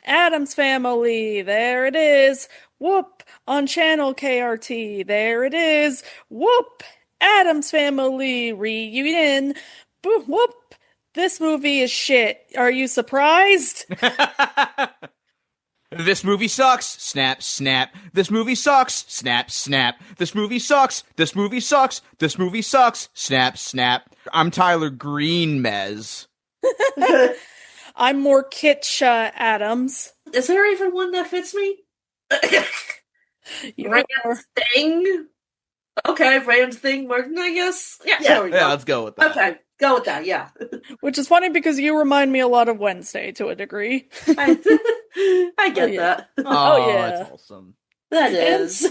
Addams Family, there it is. Whoop, on channel KRT, there it is. Whoop, Addams Family reunion. Whoop, this movie is shit. Are you surprised? This movie sucks. Snap, snap. This movie sucks. Snap, snap. This movie sucks. This movie sucks. This movie sucks. Snap, snap. I'm Tyler Green, Mez. I'm more kitsch, Addams. Is there even one that fits me? Rand Thing? Okay, Rand Thing Martin, I guess. Yeah, let's go with that. Okay, go with that, yeah. Which is funny because you remind me a lot of Wednesday to a degree. I get that. Oh, yeah. That's awesome. That is.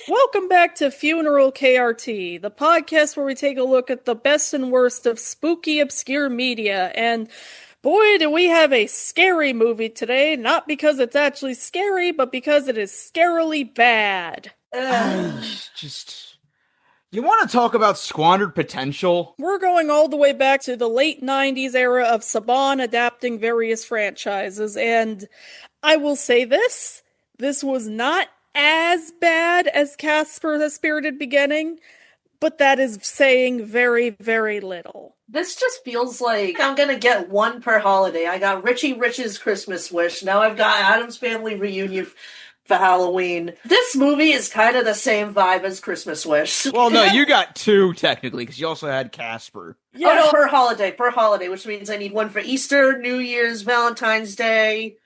Welcome back to Funeral KRT, the podcast where we take a look at the best and worst of spooky, obscure media. And boy, do we have a scary movie today, not because it's actually scary, but because it is scarily bad. You want to talk about squandered potential? We're going all the way back to the late 90s era of Saban adapting various franchises, and I will say this was not as bad as Casper the Spirited Beginning, but that is saying very, very little. This just feels like I'm gonna get one per holiday. I got Richie Rich's Christmas Wish, now I've got Addams Family Reunion for Halloween. This movie is kind of the same vibe as Christmas Wish. Well, no, you got two, technically, because you also had Casper. Yeah. Oh, no, per holiday, which means I need one for Easter, New Year's, Valentine's Day,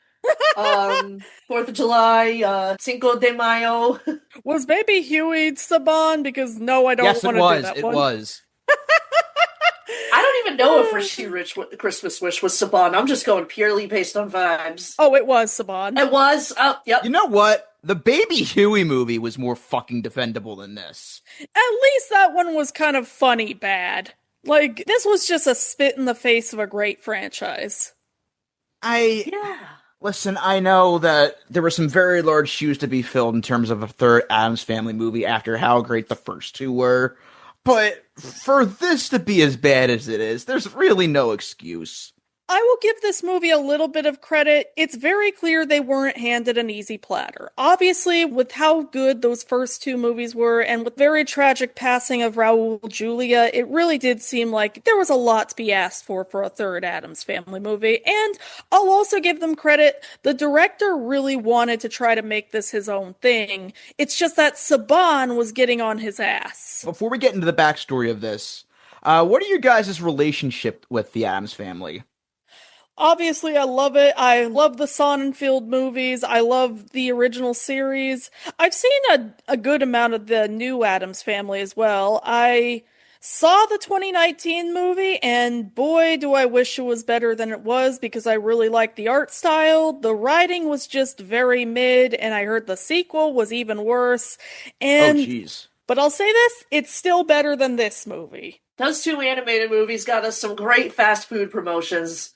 4th of July, Cinco de Mayo. Was Baby Huey Saban? Because no, I don't want to do that one. Yes, it was. I don't even know if Richie Rich Christmas Wish was Saban. I'm just going purely based on vibes. Oh, it was Saban. It was? Oh, yep. You know what? The Baby Huey movie was more fucking defendable than this. At least that one was kind of funny bad. Like, this was just a spit in the face of a great franchise. Listen, I know that there were some very large shoes to be filled in terms of a third Addams Family movie after how great the first two were. But for this to be as bad as it is, there's really no excuse. I will give this movie a little bit of credit. It's very clear they weren't handed an easy platter. Obviously, with how good those first two movies were, and with very tragic passing of Raul Julia, it really did seem like there was a lot to be asked for a third Addams Family movie. And I'll also give them credit. The director really wanted to try to make this his own thing. It's just that Saban was getting on his ass. Before we get into the backstory of this, what are your guys' relationship with the Addams Family? Obviously, I love it. I love the Sonnenfeld movies. I love the original series. I've seen a good amount of the new Addams Family as well. I saw the 2019 movie, and boy, do I wish it was better than it was, because I really liked the art style. The writing was just very mid, and I heard the sequel was even worse. And, oh, jeez. But I'll say this, it's still better than this movie. Those two animated movies got us some great fast food promotions.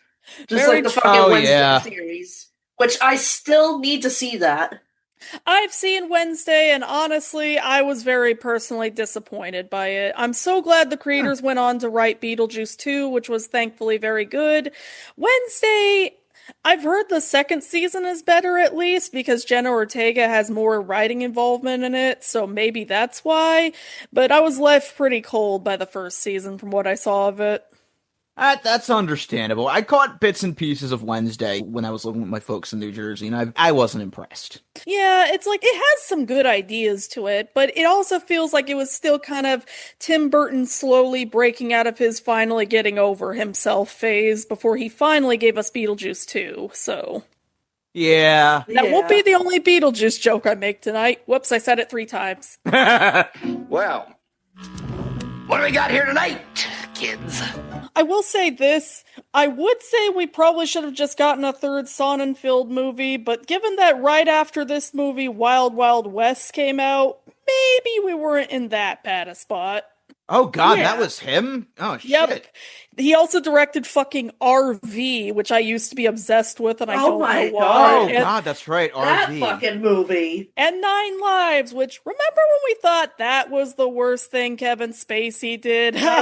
Just Very like the fucking Wednesday yeah. series. Which I still need to see that. I've seen Wednesday, and honestly, I was very personally disappointed by it. I'm so glad the creators went on to write Beetlejuice 2, which was thankfully very good. Wednesday, I've heard the second season is better at least, because Jenna Ortega has more writing involvement in it, so maybe that's why. But I was left pretty cold by the first season from what I saw of it. That's understandable. I caught bits and pieces of Wednesday when I was living with my folks in New Jersey, and I wasn't impressed. Yeah, it's like, it has some good ideas to it, but it also feels like it was still kind of Tim Burton slowly breaking out of his finally getting over himself phase before he finally gave us Beetlejuice 2, so... Yeah. That won't be the only Beetlejuice joke I make tonight. Whoops, I said it 3 times. Well, what do we got here tonight, kids? I will say this, I would say we probably should have just gotten a third Sonnenfeld movie, but given that right after this movie, Wild Wild West came out, maybe we weren't in that bad a spot. Oh god, that was him? Oh shit. Yep. He also directed fucking RV, which I used to be obsessed with, and I don't know why. Oh god, that's right, RV. That fucking movie. And 9 Lives, which, remember when we thought that was the worst thing Kevin Spacey did? Forget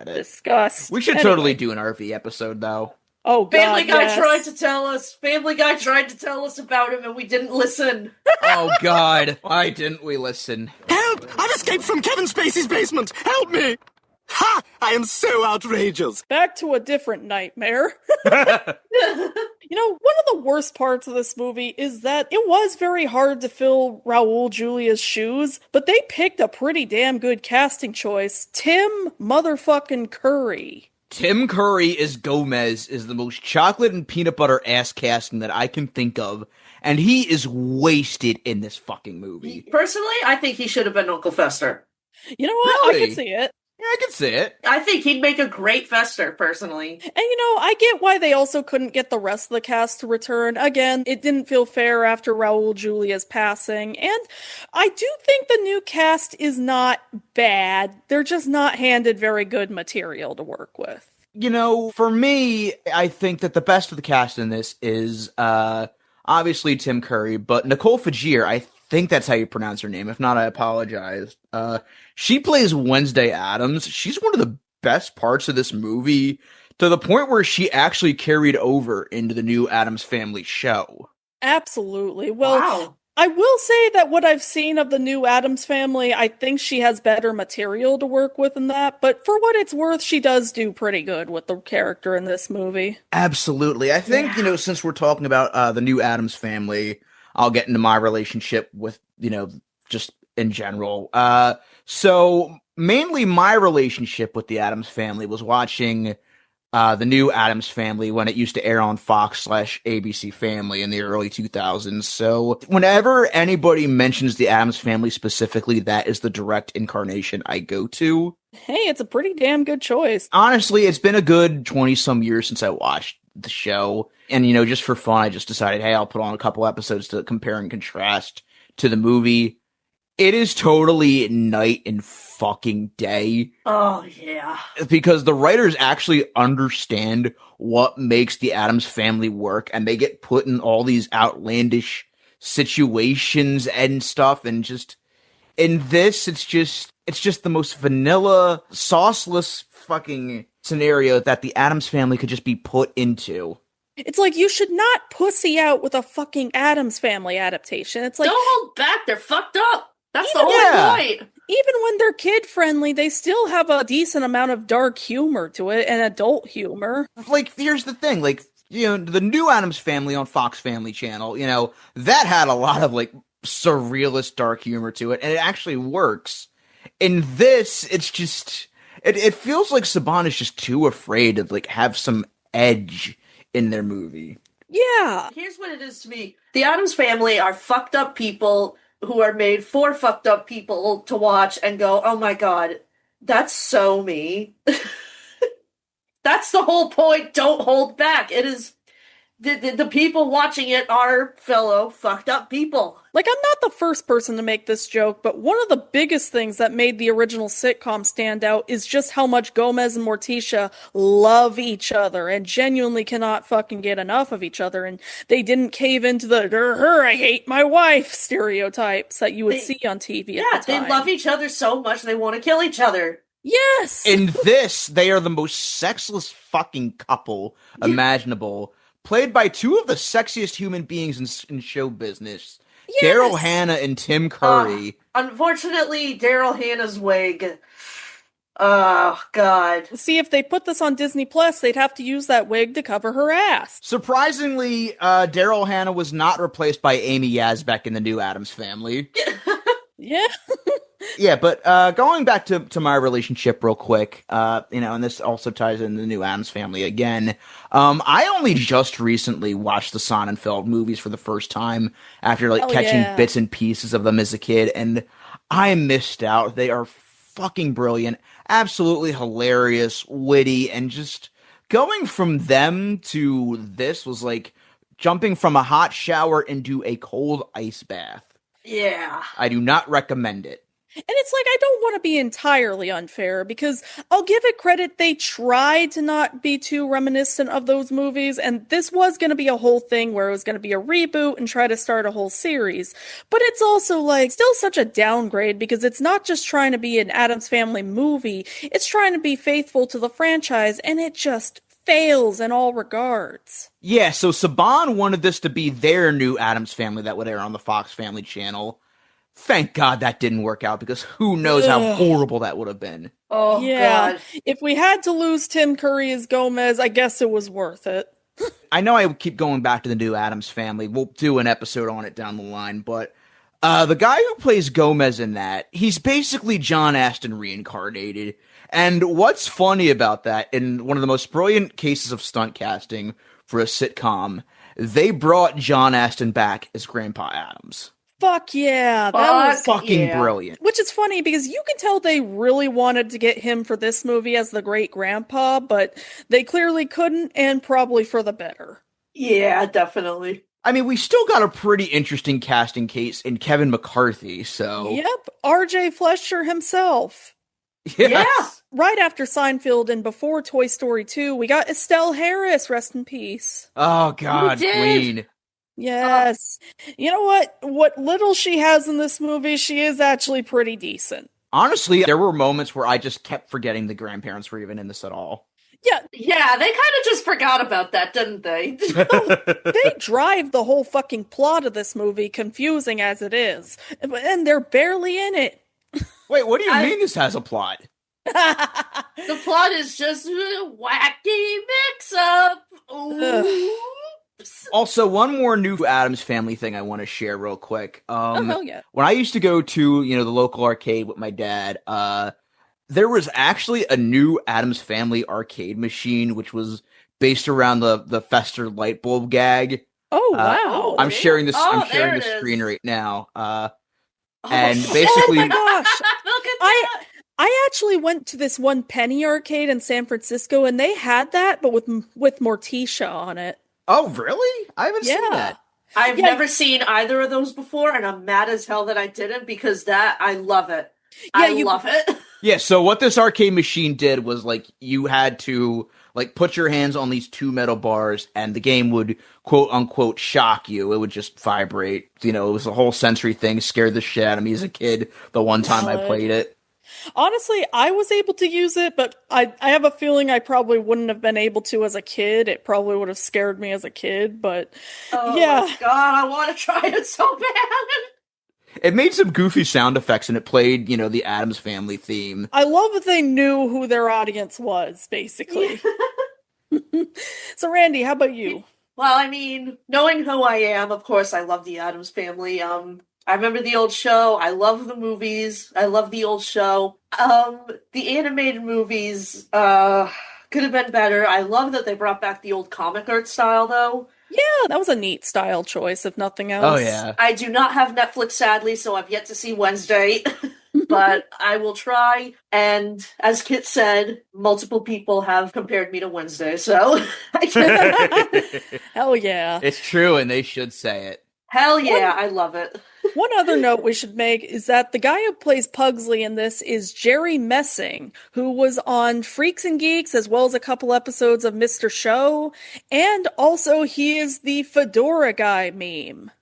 it. Disgust. We should totally do an RV episode, though. Oh, God, Family Guy yes. tried to tell us. Family Guy tried to tell us about him, and we didn't listen. Oh, God. Why didn't we listen? Help! I've escaped from Kevin Spacey's basement! Help me! Ha! I am so outrageous! Back to a different nightmare. One of the worst parts of this movie is that it was very hard to fill Raul Julia's shoes, but they picked a pretty damn good casting choice. Tim motherfucking Curry. Tim Curry as Gomez is the most chocolate and peanut butter ass casting that I can think of, and he is wasted in this fucking movie. Personally, I think he should have been Uncle Fester. You know what? Really? I can see it. Yeah, I can see it. I think he'd make a great Fester, personally. And I get why they also couldn't get the rest of the cast to return. Again, it didn't feel fair after Raul Julia's passing. And I do think the new cast is not bad. They're just not handed very good material to work with. For me, I think that the best of the cast in this is obviously Tim Curry, but Nicole Fajir, I think that's how you pronounce her name. If not, I apologize. She plays Wednesday Addams. She's one of the best parts of this movie, to the point where she actually carried over into the new Addams Family show. Absolutely. Well, Wow. I will say that what I've seen of the new Addams Family, I think she has better material to work with in that, but for what it's worth, she does do pretty good with the character in this movie. Absolutely. I think, since we're talking about the new Addams Family, I'll get into my relationship with, just in general. So mainly my relationship with the Addams Family was watching the new Addams Family when it used to air on Fox/ABC Family in the early 2000s. So whenever anybody mentions the Addams Family specifically, that is the direct incarnation I go to. Hey, it's a pretty damn good choice. Honestly, it's been a good 20-some years since I watched the show. And, just for fun, I just decided, hey, I'll put on a couple episodes to compare and contrast to the movie. It is totally night and fucking day. Oh, yeah. Because the writers actually understand what makes the Addams Family work, and they get put in all these outlandish situations and stuff, and just in this, it's just the most vanilla, sauceless fucking scenario that the Addams Family could just be put into. It's like, you should not pussy out with a fucking Addams Family adaptation. It's like, don't hold back. They're fucked up. That's the Even- whole Yeah. point. even when they're kid-friendly, they still have a decent amount of dark humor to it, and adult humor. Like, here's the thing, like, the new Addams Family on Fox Family Channel, that had a lot of, like, surrealist dark humor to it, and it actually works. In this, it's just, it feels like Saban is just too afraid to, like, have some edge in their movie. Yeah. Here's what it is to me. The Addams Family are fucked up people who are made for fucked up people to watch and go, oh my god, that's so me. That's the whole point. Don't hold back. It is the people watching it are fellow fucked up people. Like, I'm not the first person to make this joke, but one of the biggest things that made the original sitcom stand out is just how much Gomez and Morticia love each other and genuinely cannot fucking get enough of each other, and they didn't cave into the I hate my wife stereotypes that you would see on TV at the time. They love each other so much they want to kill each other. Yes! In this, they are the most sexless fucking couple imaginable, played by two of the sexiest human beings in show business. Yes! Daryl Hannah and Tim Curry. Unfortunately, Daryl Hannah's wig. Oh, God. See, if they put this on Disney Plus, they'd have to use that wig to cover her ass. Surprisingly, Daryl Hannah was not replaced by Amy Yazbek in the new Addams Family. Yeah. Yeah, but going back to my relationship real quick, and this also ties in the new Addams Family again. I only just recently watched the Sonnenfeld movies for the first time after catching bits and pieces of them as a kid, and I missed out. They are fucking brilliant, absolutely hilarious, witty, and just going from them to this was like jumping from a hot shower into a cold ice bath. Yeah. I do not recommend it. And it's like, I don't want to be entirely unfair, because I'll give it credit, they tried to not be too reminiscent of those movies, and this was going to be a whole thing where it was going to be a reboot and try to start a whole series. But it's also still such a downgrade, because it's not just trying to be an Addams Family movie, it's trying to be faithful to the franchise, and it just fails in all regards. Yeah, so Saban wanted this to be their new Addams Family that would air on the Fox Family Channel. Thank God that didn't work out, because who knows how horrible that would have been. Oh, Yeah, God. if we had to lose Tim Curry as Gomez, I guess it was worth it. I know I keep going back to the new Addams Family. We'll do an episode on it down the line, but the guy who plays Gomez in that, he's basically John Astin reincarnated. And what's funny about that, in one of the most brilliant cases of stunt casting for a sitcom, they brought John Astin back as Grandpa Addams. Fuck yeah, that was fucking brilliant. Which is funny because you can tell they really wanted to get him for this movie as the great grandpa, but they clearly couldn't, and probably for the better. Yeah, definitely. I mean, we still got a pretty interesting casting case in Kevin McCarthy, so... Yep, RJ Fletcher himself. Yes. Yeah. Right after Seinfeld and before Toy Story 2, we got Estelle Harris, rest in peace. Oh, God, Queen. Yes. You know what? What little she has in this movie, she is actually pretty decent. Honestly, there were moments where I just kept forgetting the grandparents were even in this at all. Yeah. Yeah, they kind of just forgot about that, didn't they? They drive the whole fucking plot of this movie, confusing as it is. And they're barely in it. Wait, what do you mean this has a plot? The plot is just a wacky mix-up. Also, one more new Addams Family thing I want to share real quick. Oh, hell yeah. When I used to go to, the local arcade with my dad, there was actually a new Addams Family arcade machine, which was based around the Fester light bulb gag. Oh, wow. I'm sharing this. I'm sharing the screen right now. And basically, oh my gosh. Look at that. I actually went to this one Penny arcade in San Francisco, and they had that, but with Morticia on it. Oh, really? I haven't seen that. I've never seen either of those before, and I'm mad as hell that I didn't, because I love it. I love it. Yeah, so what this arcade machine did was, you had to, put your hands on these two metal bars, and the game would, quote-unquote, shock you. It would just vibrate. It was a whole sensory thing, scared the shit out of me as a kid the one time I played it. Honestly, I was able to use it, but I have a feeling I probably wouldn't have been able to as a kid. It probably would have scared me as a kid, but yeah. Oh my God, I want to try it so bad. It made some goofy sound effects, and it played, the Addams Family theme. I love that they knew who their audience was, basically. So, Randy, how about you? Well, I mean, knowing who I am, of course, I love the Addams Family. I remember the old show. I love the movies. I love the old show. The animated movies could have been better. I love that they brought back the old comic art style, though. Yeah, that was a neat style choice, if nothing else. Oh, yeah. I do not have Netflix, sadly, so I've yet to see Wednesday. But I will try. And as Kit said, multiple people have compared me to Wednesday, so Hell yeah. It's true, and they should say it. Hell yeah, I love it. One other note we should make is that the guy who plays Pugsley in this is Jerry Messing, who was on Freaks and Geeks as well as a couple episodes of Mr. Show, and also he is the Fedora Guy meme.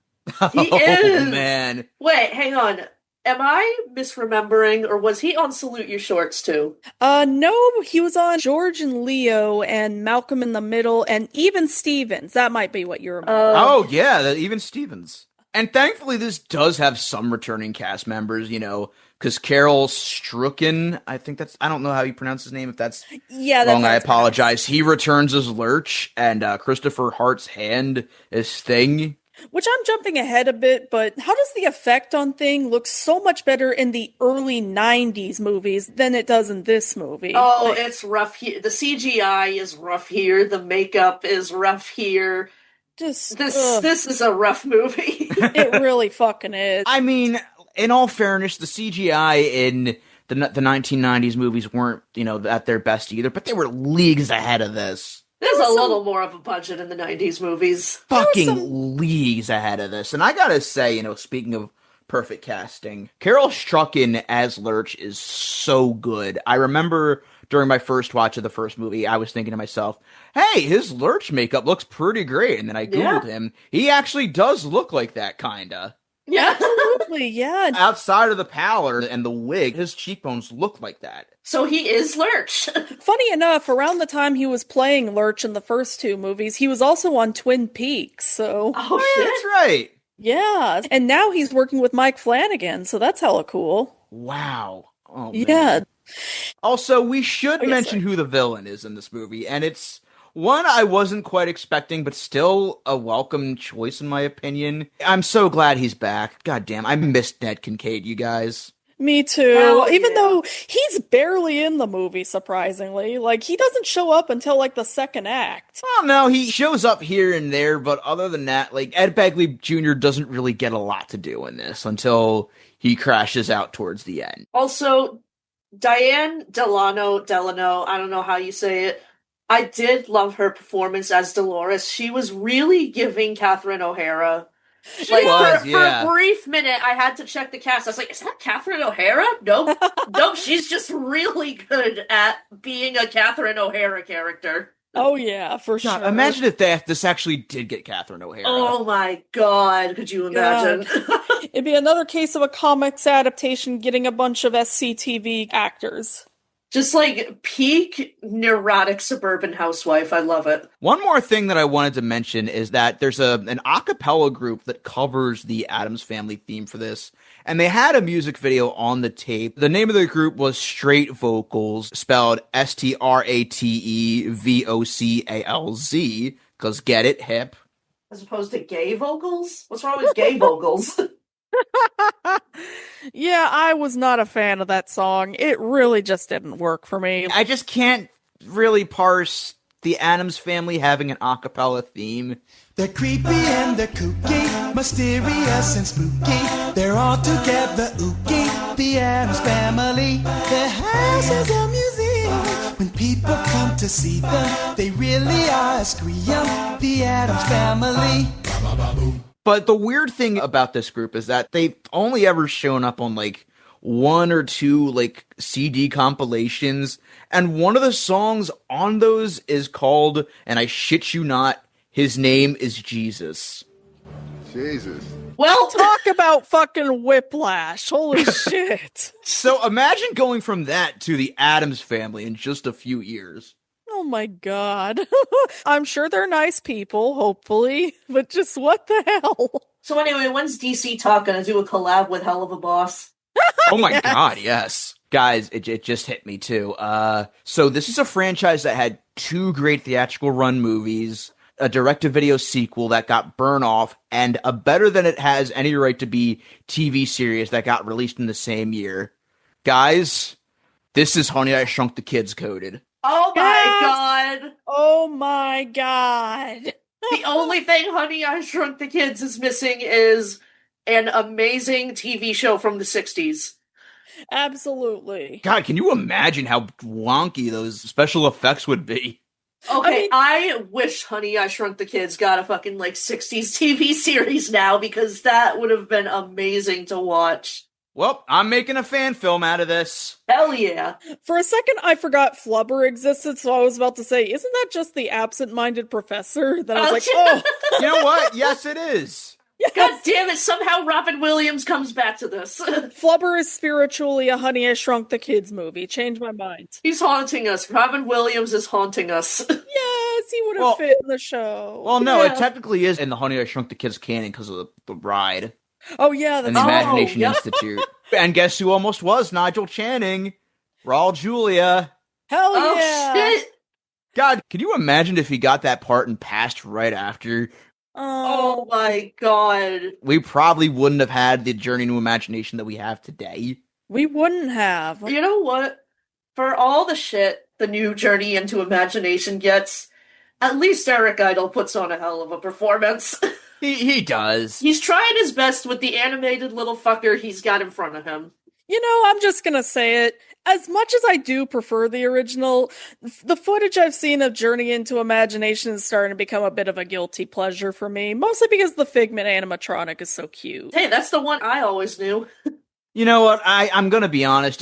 He is. Oh, man. Wait, hang on. Am I misremembering, or was he on Salute Your Shorts too? No, he was on George and Leo and Malcolm in the Middle and even Stevens. That might be what you remember. Oh, yeah, even Stevens. And thankfully, this does have some returning cast members, because Carol Strucken, I don't know how you pronounce his name, if that's wrong, I apologize. He returns as Lurch, and Christopher Hart's hand is Thing. Which I'm jumping ahead a bit, but how does the effect on Thing look so much better in the early 90s movies than it does in this movie? Oh, it's rough here. The CGI is rough here. The makeup is rough here. This is a rough movie. It really fucking is. I mean, in all fairness, the CGI in the 1990s movies weren't, at their best either, but they were leagues ahead of this. There's a little more of a budget in the 90s movies. Fucking leagues ahead of this. And I gotta say, speaking of perfect casting, Carol Strucken as Lurch is so good. I remember during my first watch of the first movie, I was thinking to myself, hey, his Lurch makeup looks pretty great. And then I Googled him. He actually does look like that, kinda. Yeah. Absolutely, yeah. Outside of the pallor and the wig, his cheekbones look like that. So he is Lurch. Funny enough, around the time he was playing Lurch in the first two movies, he was also on Twin Peaks, so... Oh, Yeah, shit. that's right. Yeah, and now he's working with Mike Flanagan, so that's hella cool. Wow. Oh, man. Yeah. Also, we should yes, mention who the villain is in this movie, and it's one I wasn't quite expecting, but still a welcome choice in my opinion. I'm so glad he's back. God damn, I missed Ned Kincaid, you guys. Me too. Hell Even yeah. though he's barely in the movie, surprisingly. Like, he doesn't show up until, like, the second act. Well, no, he shows up here and there, but other than that, like, Ed Begley Jr. doesn't really get a lot to do in this until he crashes out towards the end. Also, Diane Delano, I don't know how you say it. I did love her performance as Dolores. She was really giving Catherine O'Hara. She was, for yeah. a brief minute, I had to check the cast. I was like, is that Catherine O'Hara? Nope. Nope, she's just really good at being a Catherine O'Hara character. Oh, yeah, for God, sure. imagine if this actually did get Catherine O'Hara. Oh my god, could you imagine? It'd be another case of a comics adaptation getting a bunch of SCTV actors. Just like peak neurotic suburban housewife. I love it. One more thing that I wanted to mention is that there's an a cappella group that covers the Addams Family theme for this, and they had a music video on the tape. The name of the group was Straight Vocals, spelled STRATEVOCALZ, because get it, hip. As opposed to gay vocals? What's wrong with gay vocals? Yeah, I was not a fan of that song. It really just didn't work for me. I just can't really parse the Addams Family having an a cappella theme. They're creepy and they're kooky, mysterious and spooky. They're all together ooky, the Addams Family. Their house is a museum. When people come to see them, they really are a scream, the Addams Family. But the weird thing about this group is that they've only ever shown up on like one or two like CD compilations, and one of the songs on those is called, and I shit you not, His Name is Jesus. Jesus. Well, Talk about fucking whiplash. Holy shit. So imagine going from that to the Addams Family in just a few years. Oh my god. I'm sure they're nice people, hopefully, but just what the hell? so anyway, when's DC Talk gonna do a collab with Hell of a Boss? Oh my god, yes. Guys, it just hit me too. So this is a franchise that had two great theatrical run movies, a direct-to-video sequel that got burned off, and a better than it has any right to be TV series that got released in the same year. Guys, this is Honey, I Shrunk the Kids coded. Oh my Yes! god! Oh my god. The only thing Honey, I Shrunk the Kids is missing is an amazing TV show from the 60s. Absolutely. God, can you imagine how wonky those special effects would be? Okay, I wish Honey, I Shrunk the Kids got a fucking, 60s TV series now, because that would have been amazing to watch. Well, I'm making a fan film out of this. Hell yeah. For a second, I forgot Flubber existed, so I was about to say, isn't that just the absent-minded professor? Then I was like, oh, You know what? Yes, it is. God damn it, somehow Robin Williams comes back to this. Flubber is spiritually a Honey, I Shrunk the Kids movie. Change my mind. He's haunting us. Robin Williams is haunting us. Yes, he would have Well- fit in the show. Well, no, Yeah. it technically is in the Honey, I Shrunk the Kids canon because of the ride Oh, yeah, that's and the Oh, Imagination yeah. Institute. And guess who almost was Nigel Channing? Raul Julia. Hell Oh yeah. shit! God, can you imagine if he got that part and passed right after? Oh my god. We probably wouldn't have had the Journey to Imagination that we have today. We wouldn't have. You know what? For all the shit the new Journey into Imagination gets, at least Eric Idle puts on a hell of a performance. He does. He's trying his best with the animated little fucker he's got in front of him. You know, I'm just gonna say it. As much as I do prefer the original, the footage I've seen of Journey into Imagination is starting to become a bit of a guilty pleasure for me, mostly because the Figment animatronic is so cute. Hey, that's the one I always knew. You know what? I'm gonna be honest.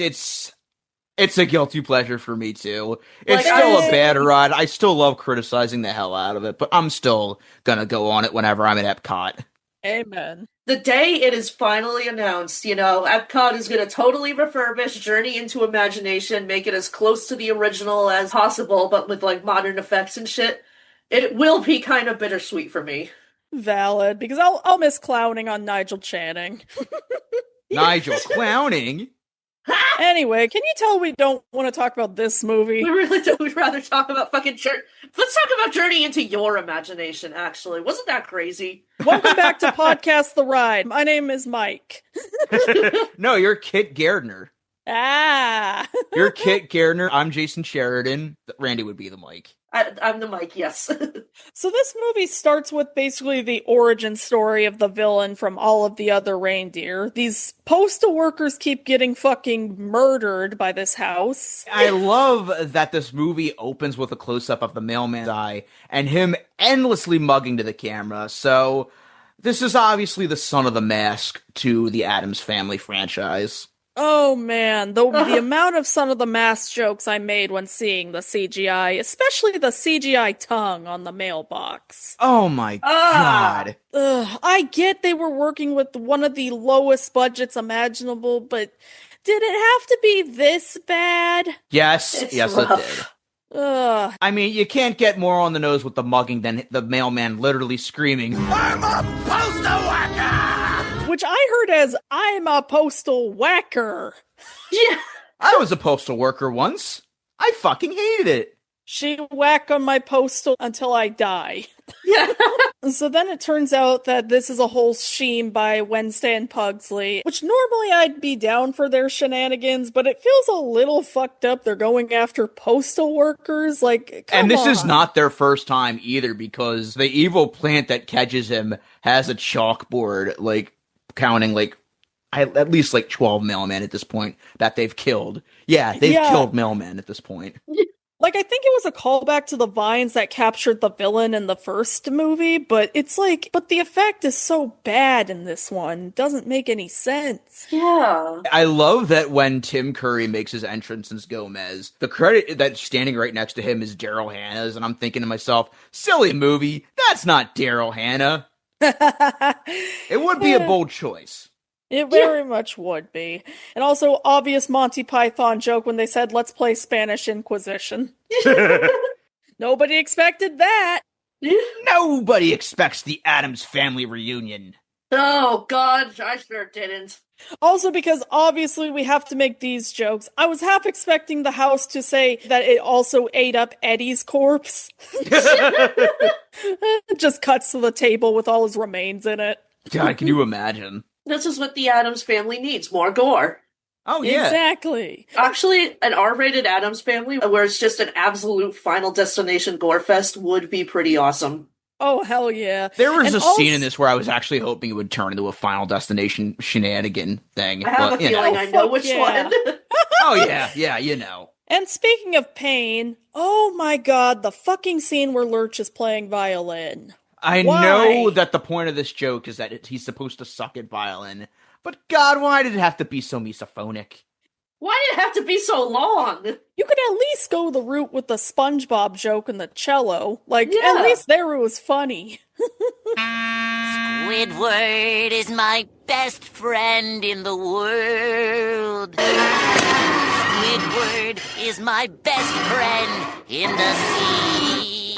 It's a guilty pleasure for me too. It's Like, still I- a bad ride. I still love criticizing the hell out of it, but I'm still gonna go on it whenever I'm at Epcot. Amen. The day it is finally announced, Epcot is going to totally refurbish Journey into Imagination, make it as close to the original as possible, but with like modern effects and shit. It will be kind of bittersweet for me. Valid, because I'll miss clowning on Nigel Channing. Nigel clowning? Anyway, can you tell we don't want to talk about this movie? We really do. We'd rather talk about fucking Let's talk about Journey into Your Imagination, actually. Wasn't that crazy? Welcome back to Podcast The Ride. My name is Mike. No, you're Kit Gardner. Ah! You're Kit Gardner. I'm Jason Sheridan. Randy would be the Mike. I'm the Mike, yes. So this movie starts with basically the origin story of the villain from All of the Other Reindeer. These postal workers keep getting fucking murdered by this house. I love that this movie opens with a close-up of the mailman's eye and him endlessly mugging to the camera. So this is obviously the son of the mask to the Addams Family franchise. Oh man, the amount of Son of the Mask jokes I made when seeing the CGI, especially the CGI tongue on the mailbox. Oh my god. I get they were working with one of the lowest budgets imaginable, but did it have to be this bad? Yes, It's yes rough. it did. I mean, you can't get more on the nose with the mugging than the mailman literally screaming, "I'm a postal worker!" Which I heard as, I'm a postal whacker. Yeah. I was a postal worker once. I fucking hated it. She whack on my postal until I die. Yeah. So then it turns out that this is a whole scheme by Wednesday and Pugsley, which normally I'd be down for their shenanigans, but it feels a little fucked up. They're going after postal workers, like, come And this on. is not their first time either, because the evil plant that catches him has a chalkboard, like, counting, like, at least, like, 12 mailmen at this point that they've killed. Yeah, they've killed mailmen at this point. Like, I think it was a callback to the vines that captured the villain in the first movie, but it's like, but the effect is so bad in this one. It doesn't make any sense. Yeah. I love that when Tim Curry makes his entrance as Gomez, the credit that's standing right next to him is Daryl Hannah's, and I'm thinking to myself, silly movie, that's not Daryl Hannah. It would be a bold choice. It very much would be. And also, obvious Monty Python joke when they said, let's play Spanish Inquisition. Nobody expected that. Nobody expects the Addams Family reunion. Oh, God, I sure didn't. Also, because obviously we have to make these jokes, I was half expecting the house to say that it also ate up Eddie's corpse. It just cuts to the table with all his remains in it. God, can you imagine? This is what the Addams Family needs, more gore. Oh, yeah. Exactly. Actually, an R-rated Addams Family, where it's just an absolute Final Destination gore fest, would be pretty awesome. Oh, hell yeah. There was a scene in this where I was actually hoping it would turn into a Final Destination shenanigan thing. I have a feeling I know which one. Oh, yeah, you know. And speaking of pain, oh my god, the fucking scene where Lurch is playing violin. I know that the point of this joke is that he's supposed to suck at violin, but God, why did it have to be so misophonic? Why did it have to be so long? You could at least go the route with the SpongeBob joke and the cello. Like, at least there it was funny. Squidward is my best friend in the world. Squidward is my best friend in the sea.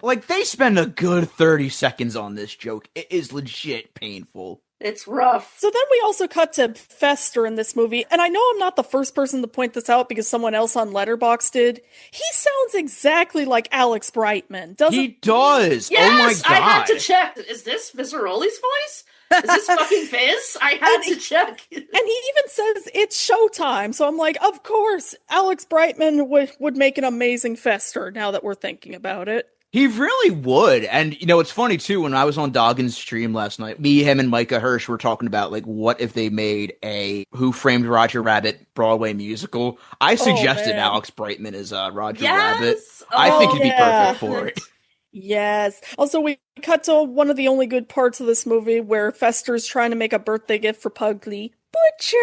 Like, they spend a good 30 seconds on this joke. It is legit painful. It's rough. So then we also cut to Fester in this movie, and I know I'm not the first person to point this out because someone else on Letterboxd did. He sounds exactly like Alex Brightman, doesn't he? He does! Yes, Oh my God! I had to check. Is this Vizzaroli's voice? Is this fucking Fizz? I had to check. And he even says it's showtime, so I'm like, of course, Alex Brightman would make an amazing Fester now that we're thinking about it. He really would. And, you know, it's funny, too, when I was on Doggin's stream last night, me, him, and Micah Hirsch were talking about, like, what if they made a Who Framed Roger Rabbit Broadway musical? I suggested Alex Brightman as Roger Rabbit. I think he'd be perfect for it. Yes. Also, we cut to one of the only good parts of this movie where Fester's trying to make a birthday gift for Pugly. Butcher!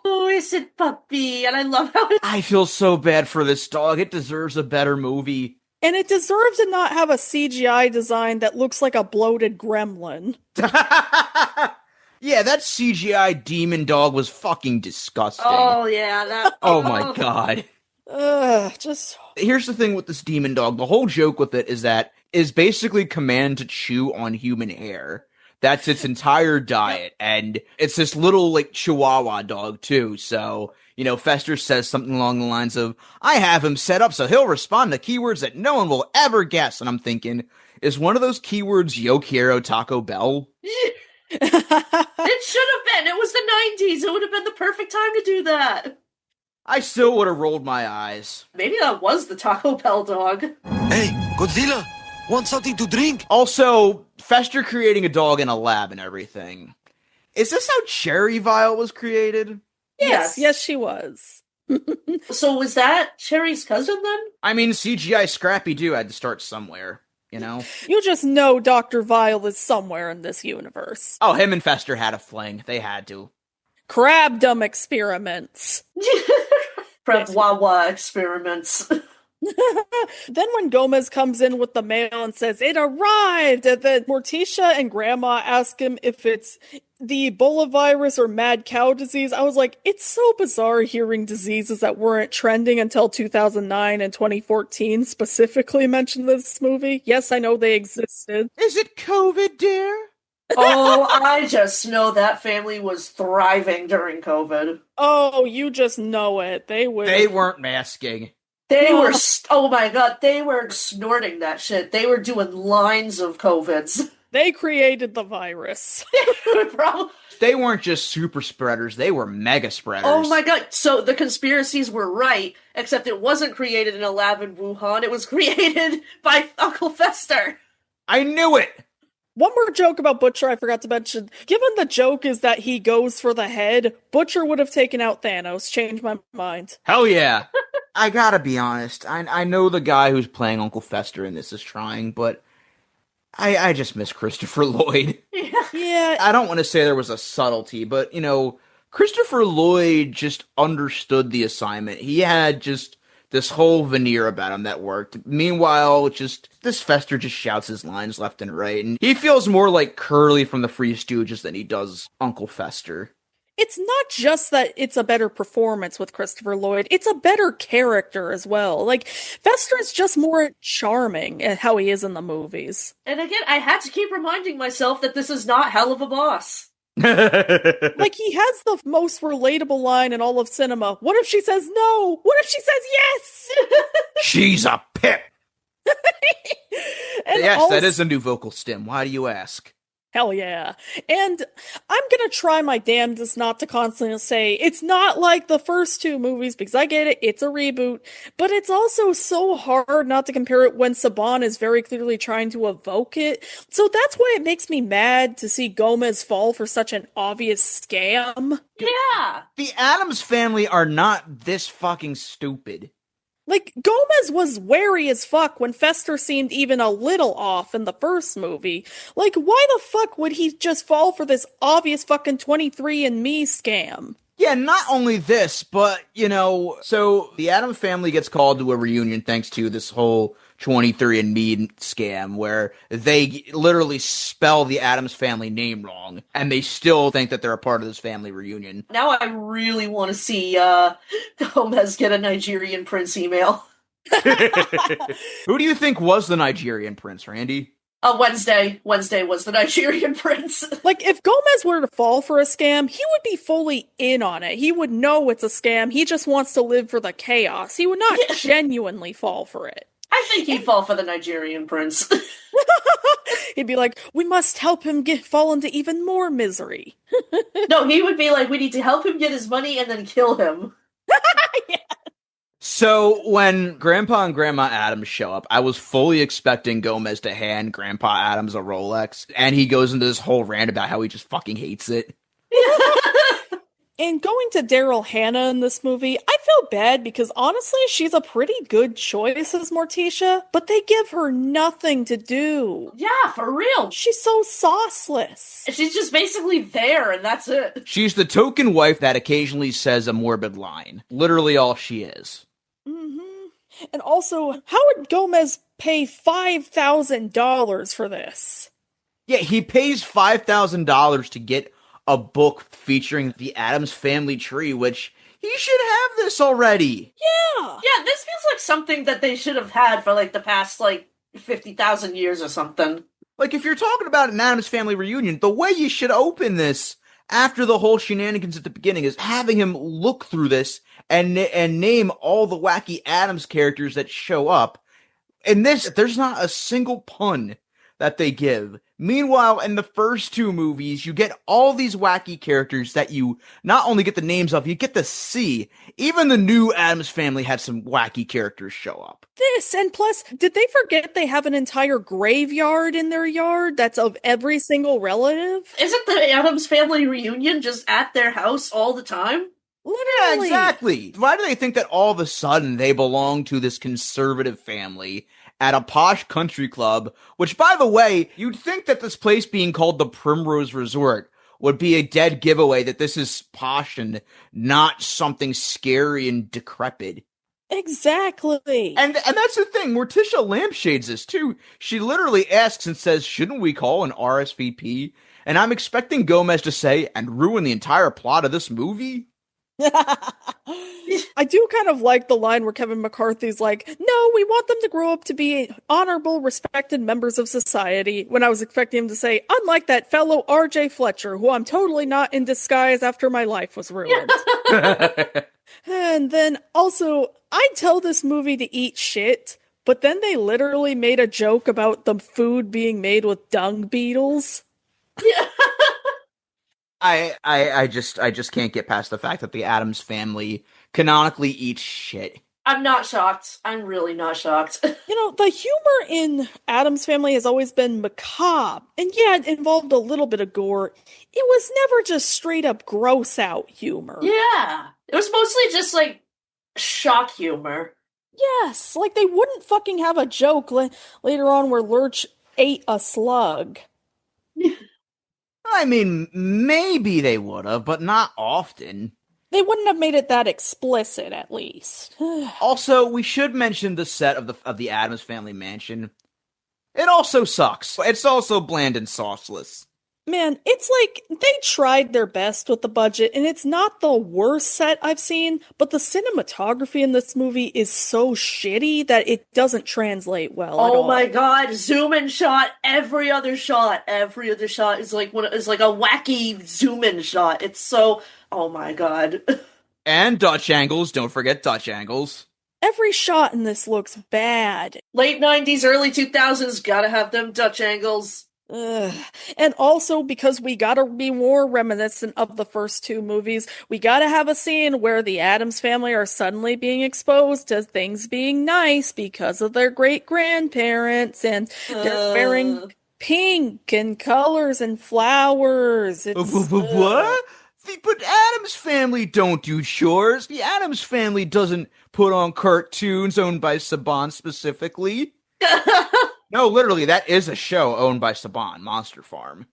Oh, is it puppy? And I love how I feel so bad for this dog. It deserves a better movie. And it deserves to not have a CGI design that looks like a bloated gremlin. Yeah, that CGI demon dog was fucking disgusting. Oh, yeah, that... Oh my god. Just... Here's the thing with this demon dog. The whole joke with it is that is basically command to chew on human hair. That's its entire diet. And it's this little, like, chihuahua dog, too. So, you know, Fester says something along the lines of, I have him set up so he'll respond to keywords that no one will ever guess. And I'm thinking, is one of those keywords Yo Quiero Taco Bell? It should have been. It was the 90s. It would have been the perfect time to do that. I still would have rolled my eyes. Maybe that was the Taco Bell dog. Hey, Godzilla, want something to drink? Also, Fester creating a dog in a lab and everything. Is this how Cherry Vile was created? Yes, she was. So was that Cherry's cousin then? I mean, CGI Scrappy-Doo had to start somewhere, you know? You just know Dr. Vile is somewhere in this universe. Oh, him and Fester had a fling. They had to. Crabdom experiments. Prep Wawa experiments. Then when Gomez comes in with the mail and says, it arrived, and then Morticia and Grandma ask him if it's the Ebola virus or mad cow disease. I was like, it's so bizarre hearing diseases that weren't trending until 2009 and 2014 specifically mentioned this movie. Yes, I know they existed. Is it COVID, dear? Oh, I just know that family was thriving during COVID. Oh, you just know it. They weren't masking. They were, oh my god, they were snorting that shit. They were doing lines of COVIDs. They created the virus. They weren't just super spreaders, they were mega spreaders. Oh my god, so the conspiracies were right, except it wasn't created in a lab in Wuhan, it was created by Uncle Fester. I knew it! One more joke about Butcher I forgot to mention. Given the joke is that he goes for the head, Butcher would have taken out Thanos. Changed my mind. Hell yeah. I gotta be honest. I know the guy who's playing Uncle Fester in this is trying, but I just miss Christopher Lloyd. Yeah. I don't want to say there was a subtlety, but, you know, Christopher Lloyd just understood the assignment. He had just this whole veneer about him that worked. Meanwhile, just this Fester just shouts his lines left and right, and he feels more like Curly from the Three Stooges than he does Uncle Fester. It's not just that it's a better performance with Christopher Lloyd, it's a better character as well. Like, Fester's just more charming at how he is in the movies. And again, I had to keep reminding myself that this is not Hell of a Boss. Like, he has the most relatable line in all of cinema. What if she says no? What if she says yes? She's a pip! Yes, also, that is a new vocal stem. Why do you ask? Hell yeah. And I'm gonna try my damnedest not to constantly say, it's not like the first two movies, because I get it, it's a reboot, but it's also so hard not to compare it when Saban is very clearly trying to evoke it. So that's why it makes me mad to see Gomez fall for such an obvious scam. Yeah! The Addams Family are not this fucking stupid. Like, Gomez was wary as fuck when Fester seemed even a little off in the first movie. Like, why the fuck would he just fall for this obvious fucking 23andMe scam? Yeah, not only this, but, you know, so the Addams Family gets called to a reunion thanks to this whole 23andMe scam where they literally spell the Addams Family name wrong, and they still think that they're a part of this family reunion. Now I really want to see Gomez get a Nigerian prince email. Who do you think was the Nigerian prince, Randy? Wednesday. Wednesday was the Nigerian prince. Like, if Gomez were to fall for a scam, he would be fully in on it. He would know it's a scam. He just wants to live for the chaos. He would not genuinely fall for it. I think he'd fall for the Nigerian prince. He'd be like, we must help him fall into even more misery. No, he would be like, we need to help him get his money and then kill him. Yeah. So, when Grandpa and Grandma Addams show up, I was fully expecting Gomez to hand Grandpa Addams a Rolex, and he goes into this whole rant about how he just fucking hates it. And going to Daryl Hannah in this movie, I feel bad because honestly, she's a pretty good choice as Morticia, but they give her nothing to do. Yeah, for real. She's so sauceless. She's just basically there, and that's it. She's the token wife that occasionally says a morbid line. Literally all she is. Mm-hmm. And also, how would Gomez pay $5,000 for this? Yeah, he pays $5,000 to get a book featuring the Addams Family tree, which he should have this already. Yeah. Yeah, this feels like something that they should have had for like the past 50,000 years or something. Like, if you're talking about an Addams Family reunion, the way you should open this after the whole shenanigans at the beginning is having him look through this and name all the wacky Addams characters that show up. In this, there's not a single pun that they give. Meanwhile, in the first two movies, you get all these wacky characters that you not only get the names of, you get to see. Even the new Addams Family had some wacky characters show up. This, and plus, did they forget they have an entire graveyard in their yard that's of every single relative? Isn't the Addams Family reunion just at their house all the time? Yeah, Literally. exactly. Why do they think that all of a sudden they belong to this conservative family at a posh country club? Which, by the way, you'd think that this place being called the Primrose Resort would be a dead giveaway that this is posh and not something scary and decrepit. Exactly. And that's the thing, Morticia lampshades this too. She literally asks and says, shouldn't we call an RSVP? And I'm expecting Gomez to say, and ruin the entire plot of this movie? I do kind of like the line where Kevin McCarthy's like, no, we want them to grow up to be honorable, respected members of society, when I was expecting him to say, unlike that fellow RJ Fletcher, who I'm totally not in disguise after my life was ruined. And then also, I'd tell this movie to eat shit, but then they literally made a joke about the food being made with dung beetles. Yeah. I just can't get past the fact that the Addams Family canonically eats shit. I'm not shocked. I'm really not shocked. You know, the humor in Addams Family has always been macabre, and yeah, it involved a little bit of gore. It was never just straight up gross out humor. Yeah. It was mostly just shock humor. Yes, like they wouldn't fucking have a joke later on where Lurch ate a slug. I mean, maybe they would have, but not often. They wouldn't have made it that explicit, at least. Also, we should mention the set of the Addams Family mansion. It also sucks. It's also bland and sauceless. Man, it's like they tried their best with the budget, and it's not the worst set I've seen, but the cinematography in this movie is so shitty that it doesn't translate well at all. Oh my god, zoom in shot, every other shot is like a wacky zoom in shot. It's so, oh my god. And Dutch angles, don't forget Dutch angles. Every shot in this looks bad. Late 90s, early 2000s, gotta have them Dutch angles. Ugh. And also, because we gotta be more reminiscent of the first two movies, we gotta have a scene where the Addams Family are suddenly being exposed to things being nice because of their great-grandparents, and they're wearing pink and colors and flowers. What? But Addams Family don't do chores. The Addams Family doesn't put on cartoons owned by Saban specifically. No, literally, that is a show owned by Saban, Monster Farm.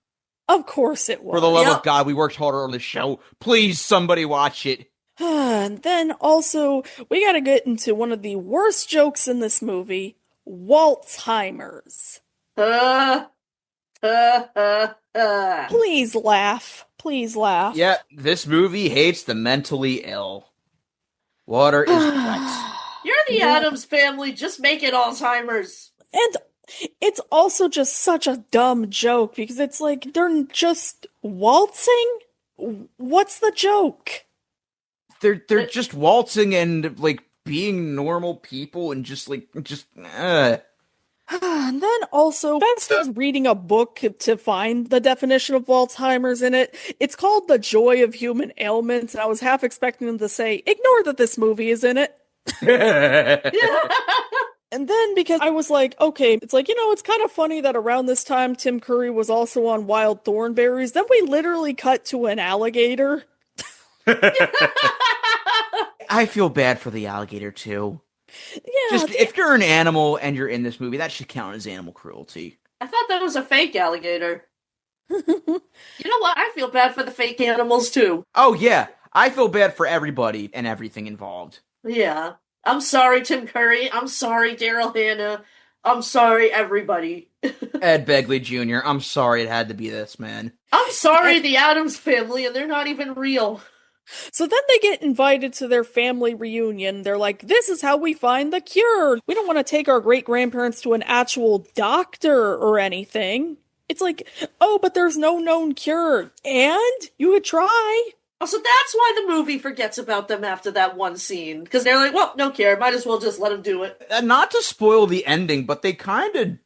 Of course it was. For the love of God, we worked harder on this show. Please, somebody watch it. And then also, we gotta get into one of the worst jokes in this movie, Waltzheimers. Please laugh. Please laugh. Yeah, this movie hates the mentally ill. Water is wet. You're the Addams Family, just make it Alzheimer's. And it's also just such a dumb joke, because it's like, they're just waltzing? What's the joke? They're just waltzing and, being normal people and And then also, Spence was reading a book to find the definition of Alzheimer's in it. It's called The Joy of Human Ailments, and I was half expecting him to say, ignore that this movie is in it. And then, because I was like, okay, it's like, it's kind of funny that around this time Tim Curry was also on Wild Thornberrys. Then we literally cut to an alligator. I feel bad for the alligator, too. Yeah. If you're an animal and you're in this movie, that should count as animal cruelty. I thought that was a fake alligator. You know what? I feel bad for the fake animals, too. Oh, yeah. I feel bad for everybody and everything involved. Yeah. I'm sorry, Tim Curry. I'm sorry, Daryl Hannah. I'm sorry, everybody. Ed Begley Jr., I'm sorry it had to be this, man. I'm sorry, the Addams Family, and they're not even real. So then they get invited to their family reunion. They're like, this is how we find the cure. We don't want to take our great-grandparents to an actual doctor or anything. It's like, oh, but there's no known cure. And? You could try. Oh, so that's why the movie forgets about them after that one scene. Because they're like, well, no care. Might as well just let them do it. Not to spoil the ending, but they kind of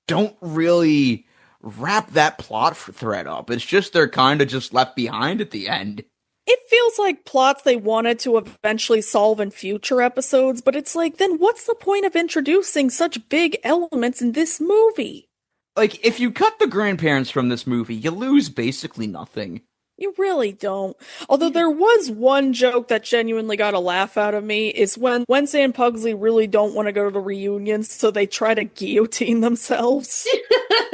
don't really wrap that plot thread up. It's just they're kind of just left behind at the end. It feels like plots they wanted to eventually solve in future episodes, but it's like, then what's the point of introducing such big elements in this movie? Like, if you cut the grandparents from this movie, you lose basically nothing. You really don't. Although there was one joke that genuinely got a laugh out of me, is when Wednesday and Pugsley really don't want to go to the reunions, so they try to guillotine themselves.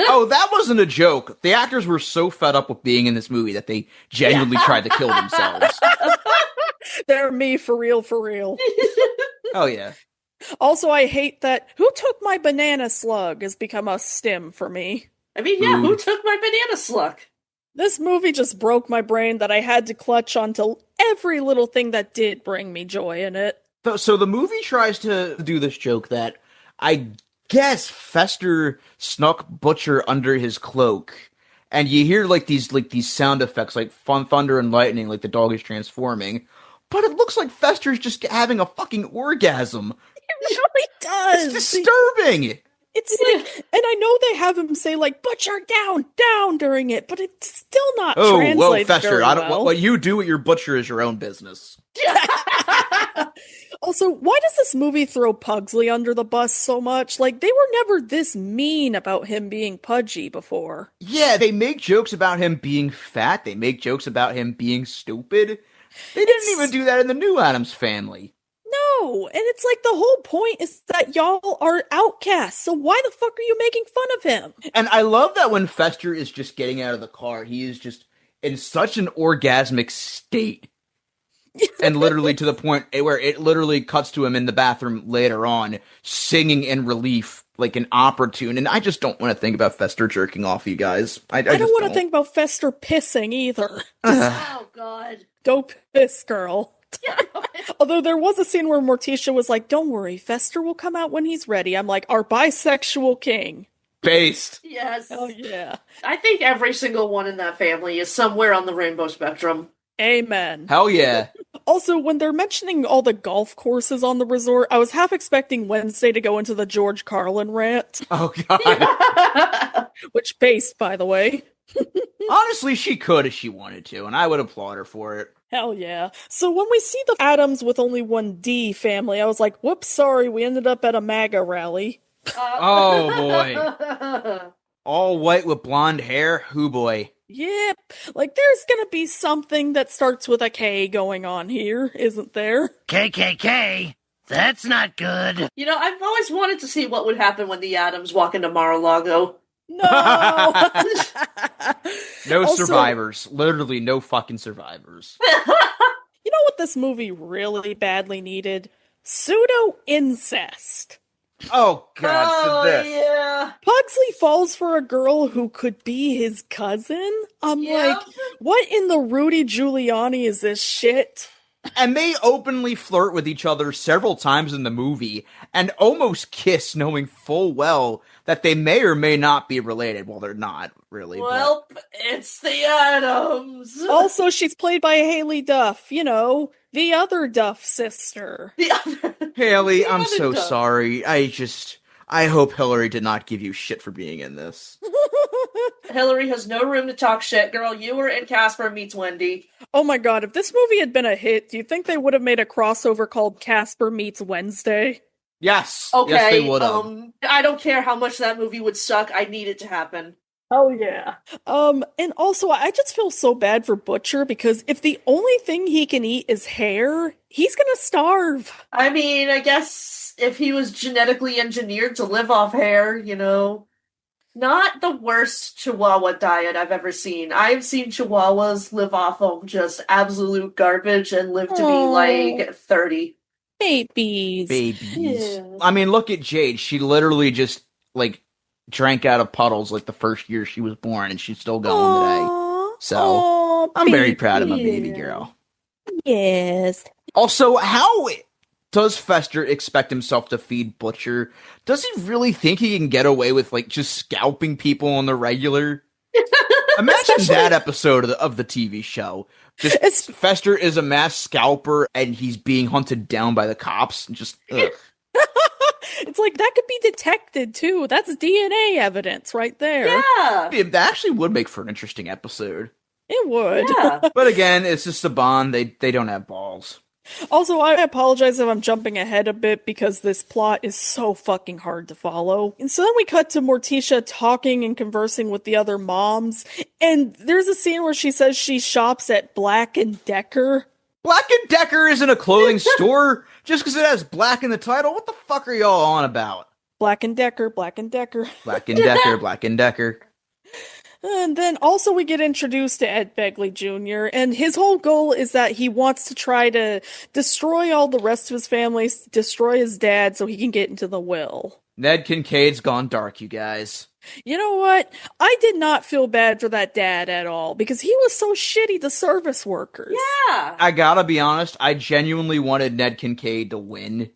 Oh, that wasn't a joke. The actors were so fed up with being in this movie that they genuinely tried to kill themselves. They're me for real, for real. Oh, yeah. Also, I hate that who took my banana slug has become a stim for me. I mean, yeah, who took my banana slug? This movie just broke my brain that I had to clutch onto every little thing that did bring me joy in it. So the movie tries to do this joke that I guess Fester snuck Butcher under his cloak, and you hear like these sound effects like thunder and lightning, like the dog is transforming. But it looks like Fester's just having a fucking orgasm. It really does. It's disturbing. It's like, and I know they have him say like "Butcher down" during it, but it's still not translated. Whoa, Fester! very I don't. well. What you do with your butcher is your own business. Also, why does this movie throw Pugsley under the bus so much? Like, they were never this mean about him being pudgy before. Yeah, they make jokes about him being fat. They make jokes about him being stupid. They didn't even do that in the new Addams Family. No, and it's like the whole point is that y'all are outcasts, so why the fuck are you making fun of him? And I love that when Fester is just getting out of the car, he is just in such an orgasmic state. And literally to the point where it literally cuts to him in the bathroom later on, singing in relief like an opera tune. And I just don't want to think about Fester jerking off, you guys. I don't want to think about Fester pissing either. Oh, God. Don't piss, girl. Although there was a scene where Morticia was like, don't worry, Fester will come out when he's ready. I'm like, our bisexual king. Based. Yes. Oh, yeah. I think every single one in that family is somewhere on the rainbow spectrum. Amen. Hell yeah. Also, when they're mentioning all the golf courses on the resort, I was half expecting Wednesday to go into the George Carlin rant. Oh, God. Which based, by the way. Honestly, she could if she wanted to, and I would applaud her for it. Hell yeah. So when we see the Addams with only one D family, I was like, whoops, sorry, we ended up at a MAGA rally. Oh, boy. All white with blonde hair? Hoo boy. Yep. Like, there's gonna be something that starts with a K going on here, isn't there? KKK? That's not good. You know, I've always wanted to see what would happen when the Addams walk into Mar-a-Lago. No! No Also, survivors. Literally no fucking survivors. You know what this movie really badly needed? Pseudo-incest. Oh, God, for this. Yeah. Pugsley falls for a girl who could be his cousin? I'm like, what in the Rudy Giuliani is this shit? And they openly flirt with each other several times in the movie and almost kiss, knowing full well that they may or may not be related. Well, they're not really. Well, it's the Addams. Also, she's played by Haley Duff, you know, the other Duff sister. The other. Haley, The I'm other so Duff. sorry. I hope Hillary did not give you shit for being in this. Hillary has no room to talk shit. Girl, you were in Casper Meets Wendy. Oh my god, if this movie had been a hit, do you think they would have made a crossover called Casper Meets Wednesday? Yes. Okay, Yes, they would have. I don't care how much that movie would suck. I need it to happen. Oh yeah. And also I just feel so bad for Butcher because if the only thing he can eat is hair, he's gonna starve. I mean, I guess if he was genetically engineered to live off hair, you know, not the worst Chihuahua diet I've ever seen. I've seen Chihuahuas live off of just absolute garbage and live to be like 30. Babies. Babies. I mean, look at Jade. She literally just, like, drank out of puddles, like, the first year she was born, and she's still going today. So, I'm very proud of my baby girl. Yes. Also, how does Fester expect himself to feed Butcher? Does he really think he can get away with, like, just scalping people on the regular? Imagine that episode of the TV show. Just Fester is a mass scalper, and he's being hunted down by the cops. Just, ugh. It's like, that could be detected, too. That's DNA evidence right there. Yeah. That actually would make for an interesting episode. It would. Yeah. But again, it's just Saban. They don't have balls. Also, I apologize if I'm jumping ahead a bit because this plot is so fucking hard to follow. And so then we cut to Morticia talking and conversing with the other moms, and there's a scene where she says she shops at Black & Decker. Black & Decker isn't a clothing store just because it has black in the title. What the fuck are y'all on about? Black & Decker, Black & Decker. Black & Decker, Black & Decker. And then also we get introduced to Ed Begley Jr., and his whole goal is that he wants to try to destroy all the rest of his family, destroy his dad so he can get into the will. Ned Kincaid's gone dark, you guys. You know what? I did not feel bad for that dad at all, because he was so shitty to service workers. Yeah. I gotta be honest, I genuinely wanted Ned Kincaid to win.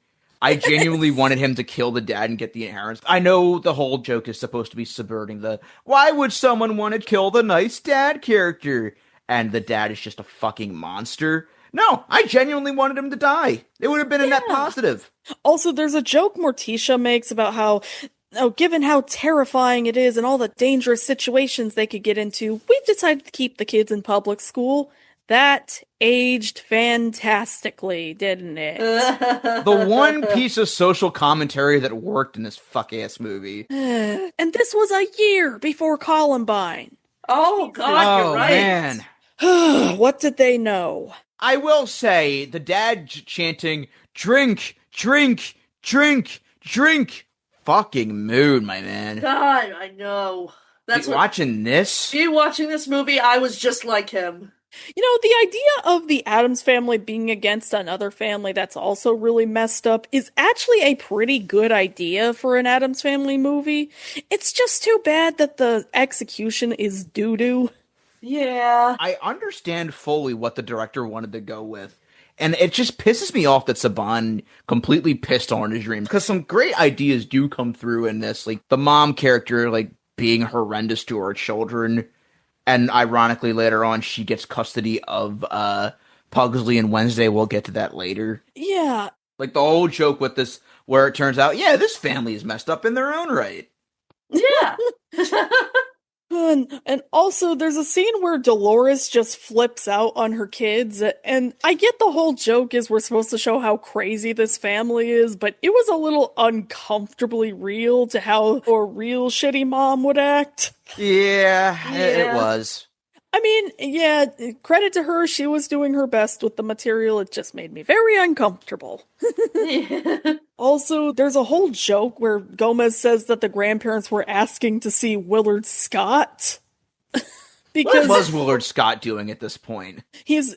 I genuinely wanted him to kill the dad and get the inheritance. I know the whole joke is supposed to be subverting the, why would someone want to kill the nice dad character? And the dad is just a fucking monster. No, I genuinely wanted him to die. It would have been a net positive. Also, there's a joke Morticia makes about how, given how terrifying it is and all the dangerous situations they could get into, we've decided to keep the kids in public school. That aged fantastically, didn't it? The one piece of social commentary that worked in this fuck-ass movie. And this was a year before Columbine. Oh, God, you're right. Man. What did they know? I will say, the dad chanting, drink, drink, drink, drink. Fucking mood, my man. God, I know. That's watching this? You watching this movie, I was just like him. You know, the idea of the Addams family being against another family that's also really messed up is actually a pretty good idea for an Addams Family movie. It's just too bad that the execution is doo-doo. Yeah. I understand fully what the director wanted to go with. And it just pisses me off that Saban completely pissed on his dream. Because some great ideas do come through in this. Like, the mom character, like, being horrendous to her children. And ironically, later on, she gets custody of Pugsley and Wednesday. We'll get to that later. Yeah. Like, the whole joke with this, where it turns out, yeah, this family is messed up in their own right. Yeah. And also, there's a scene where Dolores just flips out on her kids, and I get the whole joke is we're supposed to show how crazy this family is, but it was a little uncomfortably real to how a real shitty mom would act. Yeah, it was. I mean, yeah, credit to her, she was doing her best with the material, it just made me very uncomfortable. Also, there's a whole joke where Gomez says that the grandparents were asking to see Willard Scott. Because what was Willard Scott doing at this point? He's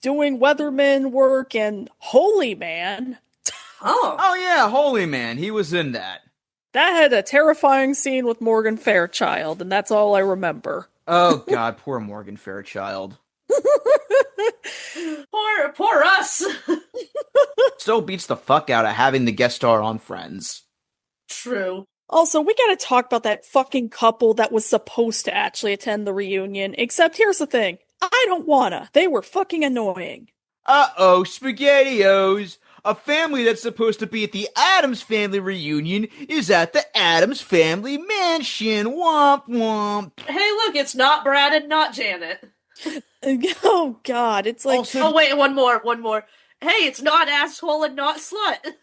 doing weatherman work and Holy Man. Oh yeah, Holy Man, he was in that. That had a terrifying scene with Morgan Fairchild, and that's all I remember. Oh god, poor Morgan Fairchild. Poor us. Still beats the fuck out of having the guest star on Friends. True. Also, we gotta talk about that fucking couple that was supposed to actually attend the reunion, except here's the thing. I don't wanna. They were fucking annoying. Uh-oh, SpaghettiOs. A family that's supposed to be at the Addams Family reunion is at the Addams Family mansion. Womp womp. Hey, look, it's not Brad and not Janet. Oh, God, it's like... Also, oh, wait, one more. Hey, it's not asshole and not slut.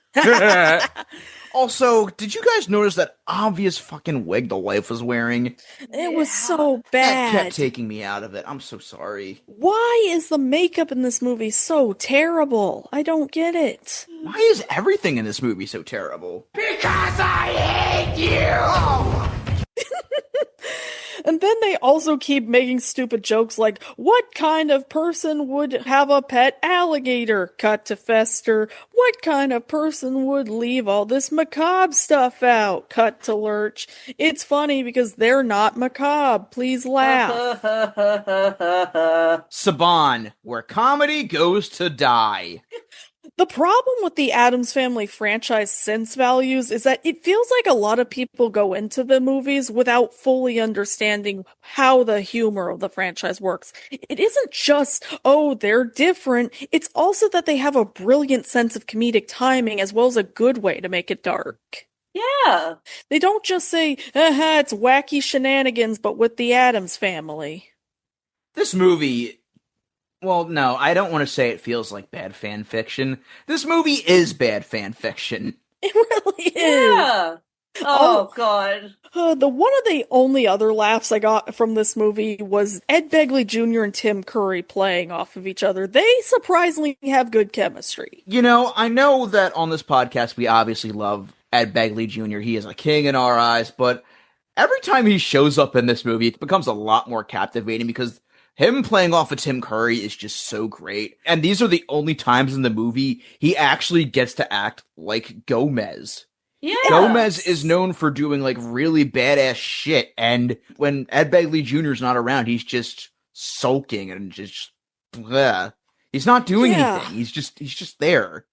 Also, did you guys notice that obvious fucking wig the wife was wearing? It was so bad. That kept taking me out of it. I'm so sorry. Why is the makeup in this movie so terrible? I don't get it. Why is everything in this movie so terrible? Because I hate you! And then they also keep making stupid jokes like, what kind of person would have a pet alligator? Cut to Fester. What kind of person would leave all this macabre stuff out? Cut to Lurch. It's funny because they're not macabre. Please laugh. Saban, where comedy goes to die. The problem with the Addams Family franchise sense values is that it feels like a lot of people go into the movies without fully understanding how the humor of the franchise works. It isn't just, oh, they're different. It's also that they have a brilliant sense of comedic timing as well as a good way to make it dark. Yeah. They don't just say, it's wacky shenanigans, but with the Addams Family. This movie... Well, no, I don't want to say it feels like bad fan fiction. This movie is bad fan fiction. It really is. Yeah. Oh, God. The one of the only other laughs I got from this movie was Ed Begley Jr. and Tim Curry playing off of each other. They surprisingly have good chemistry. You know, I know that on this podcast we obviously love Ed Begley Jr. He is a king in our eyes, but every time he shows up in this movie, it becomes a lot more captivating because him playing off of Tim Curry is just so great. And these are the only times in the movie he actually gets to act like Gomez. Yeah. Gomez is known for doing like really badass shit. And when Ed Begley Jr. is not around, he's just sulking and just bleh. He's not doing anything. He's just there.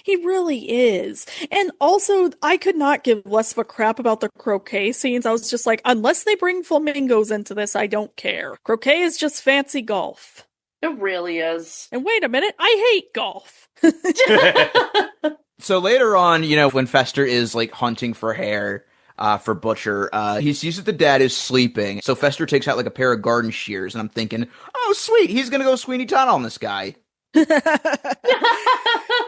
He really is. And also, I could not give less of a crap about the croquet scenes. I was just like, unless they bring flamingos into this, I don't care. Croquet is just fancy golf. It really is. And wait a minute, I hate golf. So later on, you know, when Fester is like hunting for hair for Butcher, he sees that the dad is sleeping. So Fester takes out like a pair of garden shears, and I'm thinking, oh sweet, he's gonna go Sweeney Todd on this guy.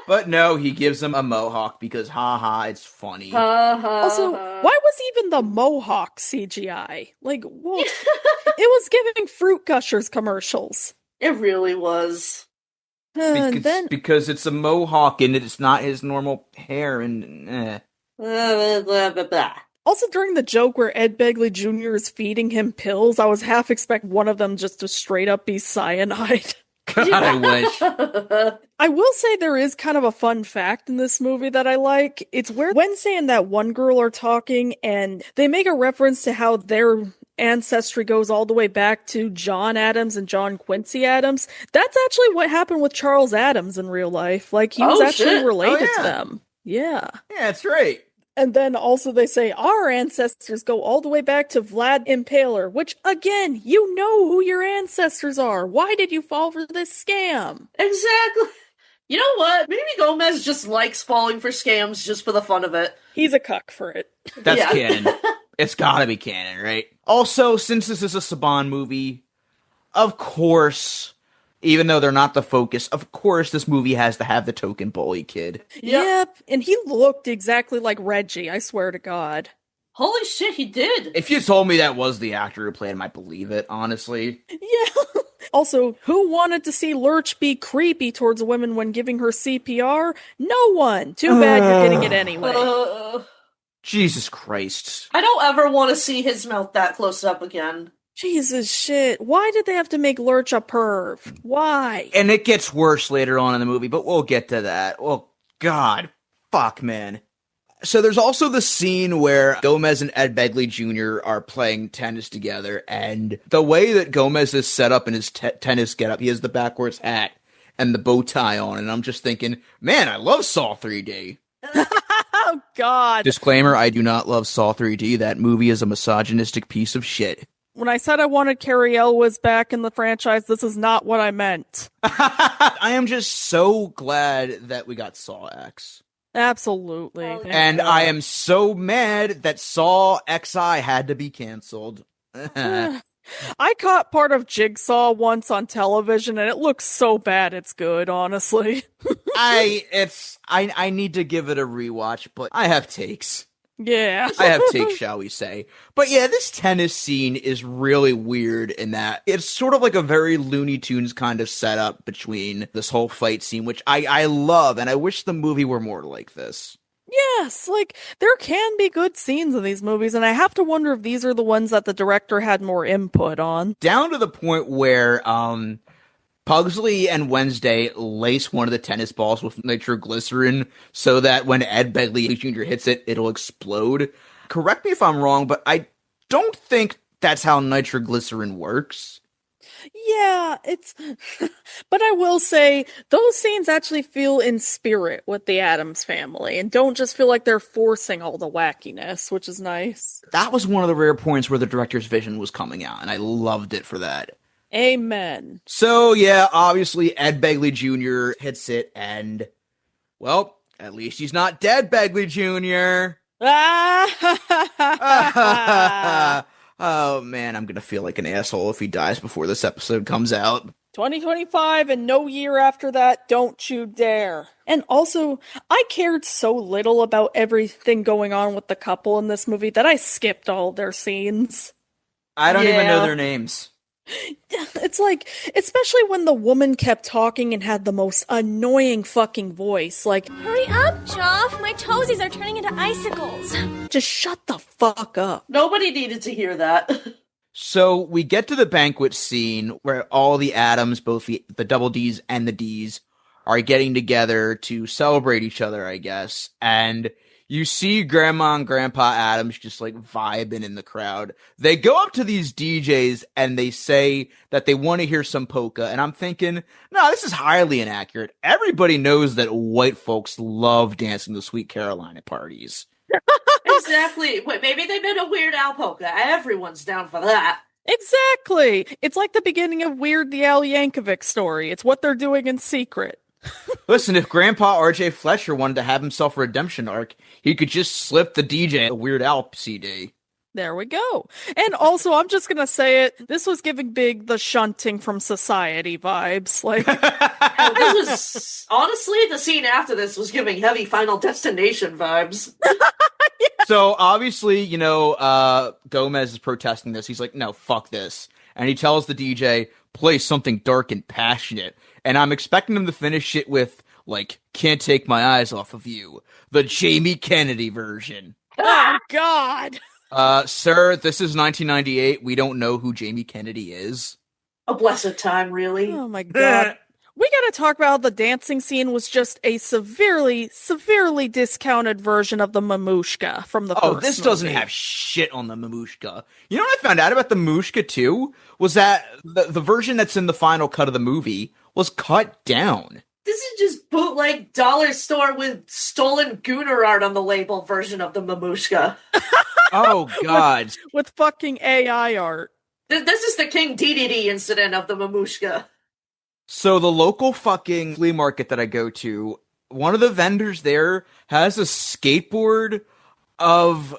But no, he gives him a mohawk because haha, it's funny. Also, why was even the mohawk CGI? Like, whoa. It was giving Fruit Gushers commercials. It really was. Because it's a mohawk and it's not his normal hair and Also, during the joke where Ed Begley Jr. is feeding him pills, I was half expect one of them just to straight up be cyanide. God, I wish. I will say there is kind of a fun fact in this movie that I like. It's where Wednesday and that one girl are talking, and they make a reference to how their ancestry goes all the way back to John Adams and John Quincy Adams. That's actually what happened with Charles Adams in real life. Like, he was actually related to them. Yeah. Yeah, that's right. And then also they say, our ancestors go all the way back to Vlad Impaler, which, again, you know who your ancestors are. Why did you fall for this scam? Exactly. You know what? Maybe Gomez just likes falling for scams just for the fun of it. He's a cuck for it. That's canon. It's gotta be canon, right? Also, since this is a Saban movie, of course, even though they're not the focus, of course this movie has to have the token bully kid. Yep, and he looked exactly like Reggie, I swear to God. Holy shit, he did! If you told me that was the actor who played him, I'd believe it, honestly. Yeah. Also, who wanted to see Lurch be creepy towards a woman when giving her CPR? No one! Too bad you're getting it anyway. Jesus Christ. I don't ever want to see his mouth that close up again. Jesus shit. Why did they have to make Lurch a perv? Why? And it gets worse later on in the movie, but we'll get to that. Oh, God. Fuck, man. So there's also the scene where Gomez and Ed Begley Jr. are playing tennis together, and the way that Gomez is set up in his tennis getup, he has the backwards hat and the bow tie on, and I'm just thinking, man, I love Saw 3D. Oh, God. Disclaimer, I do not love Saw 3D. That movie is a misogynistic piece of shit. When I said I wanted Carrie Elwes back in the franchise, this is not what I meant. I am just so glad that we got Saw X. Absolutely. And I am so mad that Saw XI had to be canceled. I caught part of Jigsaw once on television, and it looks so bad it's good, honestly. I need to give it a rewatch, but I have takes. Yeah. I have takes, shall we say. But yeah, this tennis scene is really weird in that it's sort of like a very Looney Tunes kind of setup between this whole fight scene, which I love, and I wish the movie were more like this. Yes, like, there can be good scenes in these movies, and I have to wonder if these are the ones that the director had more input on. Down to the point where, Pugsley and Wednesday lace one of the tennis balls with nitroglycerin so that when Ed Begley Jr. hits it, it'll explode. Correct me if I'm wrong, but I don't think that's how nitroglycerin works. Yeah, it's. But I will say, those scenes actually feel in spirit with the Addams family and don't just feel like they're forcing all the wackiness, which is nice. That was one of the rare points where the director's vision was coming out, and I loved it for that. Amen. So, yeah, obviously Ed Begley Jr. hits it, and, well, at least he's not dead, Begley Jr. Oh, man, I'm gonna feel like an asshole if he dies before this episode comes out. 2025 and no year after that, don't you dare. And also, I cared so little about everything going on with the couple in this movie that I skipped all their scenes. I don't even know their names. It's like, especially when the woman kept talking and had the most annoying fucking voice, like, hurry up, Joff, my toesies are turning into icicles. Just shut the fuck up. Nobody needed to hear that. So we get to the banquet scene where all the Addams, both the double Ds and the Ds, are getting together to celebrate each other, I guess. And you see Grandma and Grandpa Addams just like vibing in the crowd. They go up to these DJs and they say that they want to hear some polka. And I'm thinking, no, this is highly inaccurate. Everybody knows that white folks love dancing the Sweet Caroline at parties. Exactly. Wait, maybe they meant a Weird Al polka. Everyone's down for that. Exactly. It's like the beginning of Weird the Al Yankovic story. It's what they're doing in secret. Listen, if Grandpa RJ Fletcher wanted to have himself a redemption arc, he could just slip the DJ a Weird Al CD. There we go. And also, I'm just gonna say it, this was giving Big the shunting from Society vibes. Like, this was, honestly, the scene after this was giving heavy Final Destination vibes. Yeah. So, obviously, Gomez is protesting this. He's like, no, fuck this. And he tells the DJ, play something dark and passionate. And I'm expecting him to finish it with, like, can't take my eyes off of you. The Jamie Kennedy version. Oh, God. Sir, this is 1998. We don't know who Jamie Kennedy is. A blessed time, really. Oh, my God. We gotta talk about how the dancing scene was just a severely, severely discounted version of the Mamushka from the first movie. This doesn't have shit on the Mamushka. You know what I found out about the Mamushka, too? Was that the version that's in the final cut of the movie was cut down. This is just bootleg dollar store with stolen Gooner art on the label version of the Mamushka. Oh, God. With fucking AI art. This is the King DDD incident of the Mamushka. So the local fucking flea market that I go to, one of the vendors there has a skateboard of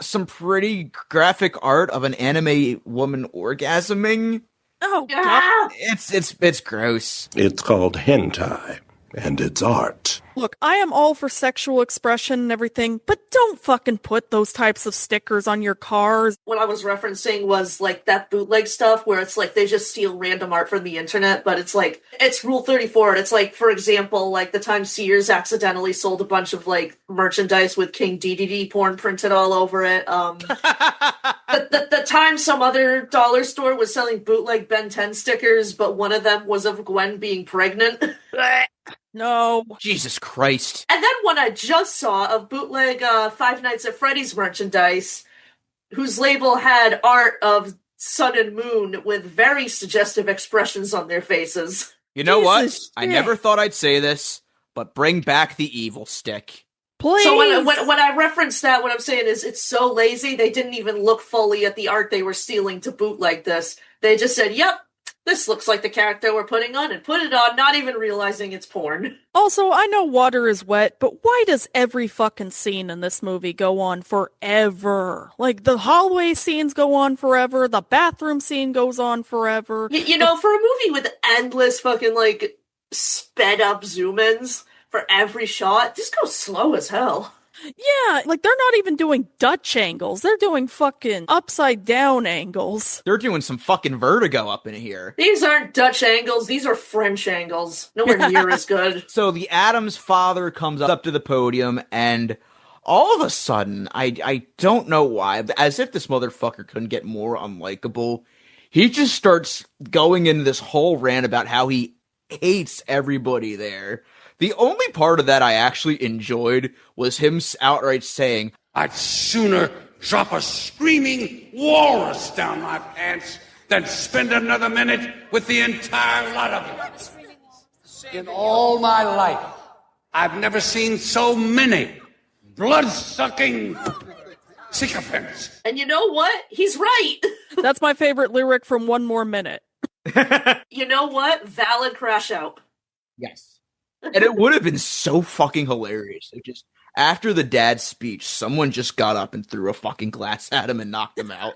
some pretty graphic art of an anime woman orgasming. Oh, God. It's gross. It's called hentai, and it's art. Look, I am all for sexual expression and everything, but don't fucking put those types of stickers on your cars. What I was referencing was, like, that bootleg stuff where it's like they just steal random art from the internet, but it's like, it's Rule 34, and it's like, for example, like the time Sears accidentally sold a bunch of, like, merchandise with King DDD porn printed all over it. The time some other dollar store was selling bootleg Ben 10 stickers, but one of them was of Gwen being pregnant. No. Jesus Christ. And then one I just saw of bootleg Five Nights at Freddy's merchandise, whose label had art of sun and moon with very suggestive expressions on their faces. You know Jesus what? shit. I never thought I'd say this, but bring back the evil stick. Please. So when I reference that, what I'm saying is it's so lazy, they didn't even look fully at the art they were stealing to bootleg this. They just said, yep, this looks like the character we're putting on, and put it on, not even realizing it's porn. Also, I know water is wet, but why does every fucking scene in this movie go on forever? Like, the hallway scenes go on forever, the bathroom scene goes on forever. You know, for a movie with endless fucking, like, sped up zoom-ins for every shot, this goes slow as hell. Yeah, like they're not even doing Dutch angles. They're doing fucking upside down angles. They're doing some fucking vertigo up in here. These aren't Dutch angles, these are French angles. Nowhere near as good. So the Addams father comes up to the podium, and all of a sudden, I don't know why, as if this motherfucker couldn't get more unlikable, he just starts going into this whole rant about how he hates everybody there. The only part of that I actually enjoyed was him outright saying, "I'd sooner drop a screaming walrus down my pants than spend another minute with the entire lot of them. In all my life, I've never seen so many blood-sucking sycophants." And you know what? He's right. That's my favorite lyric from One More Minute. You know what? Valid crash out. Yes. And it would have been so fucking hilarious. It just, after the dad's speech, someone just got up and threw a fucking glass at him and knocked him out.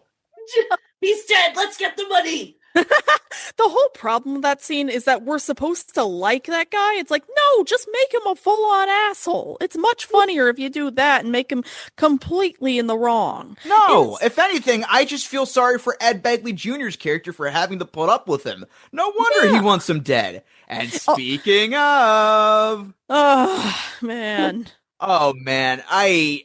He's dead. Let's get the money. The whole problem with that scene is that we're supposed to like that guy. It's like, no, just make him a full-on asshole. It's much funnier if you do that and make him completely in the wrong. No, if anything, I just feel sorry for Ed Begley Jr.'s character for having to put up with him. No wonder he wants him dead. And speaking of... Oh, man. Oh, man. I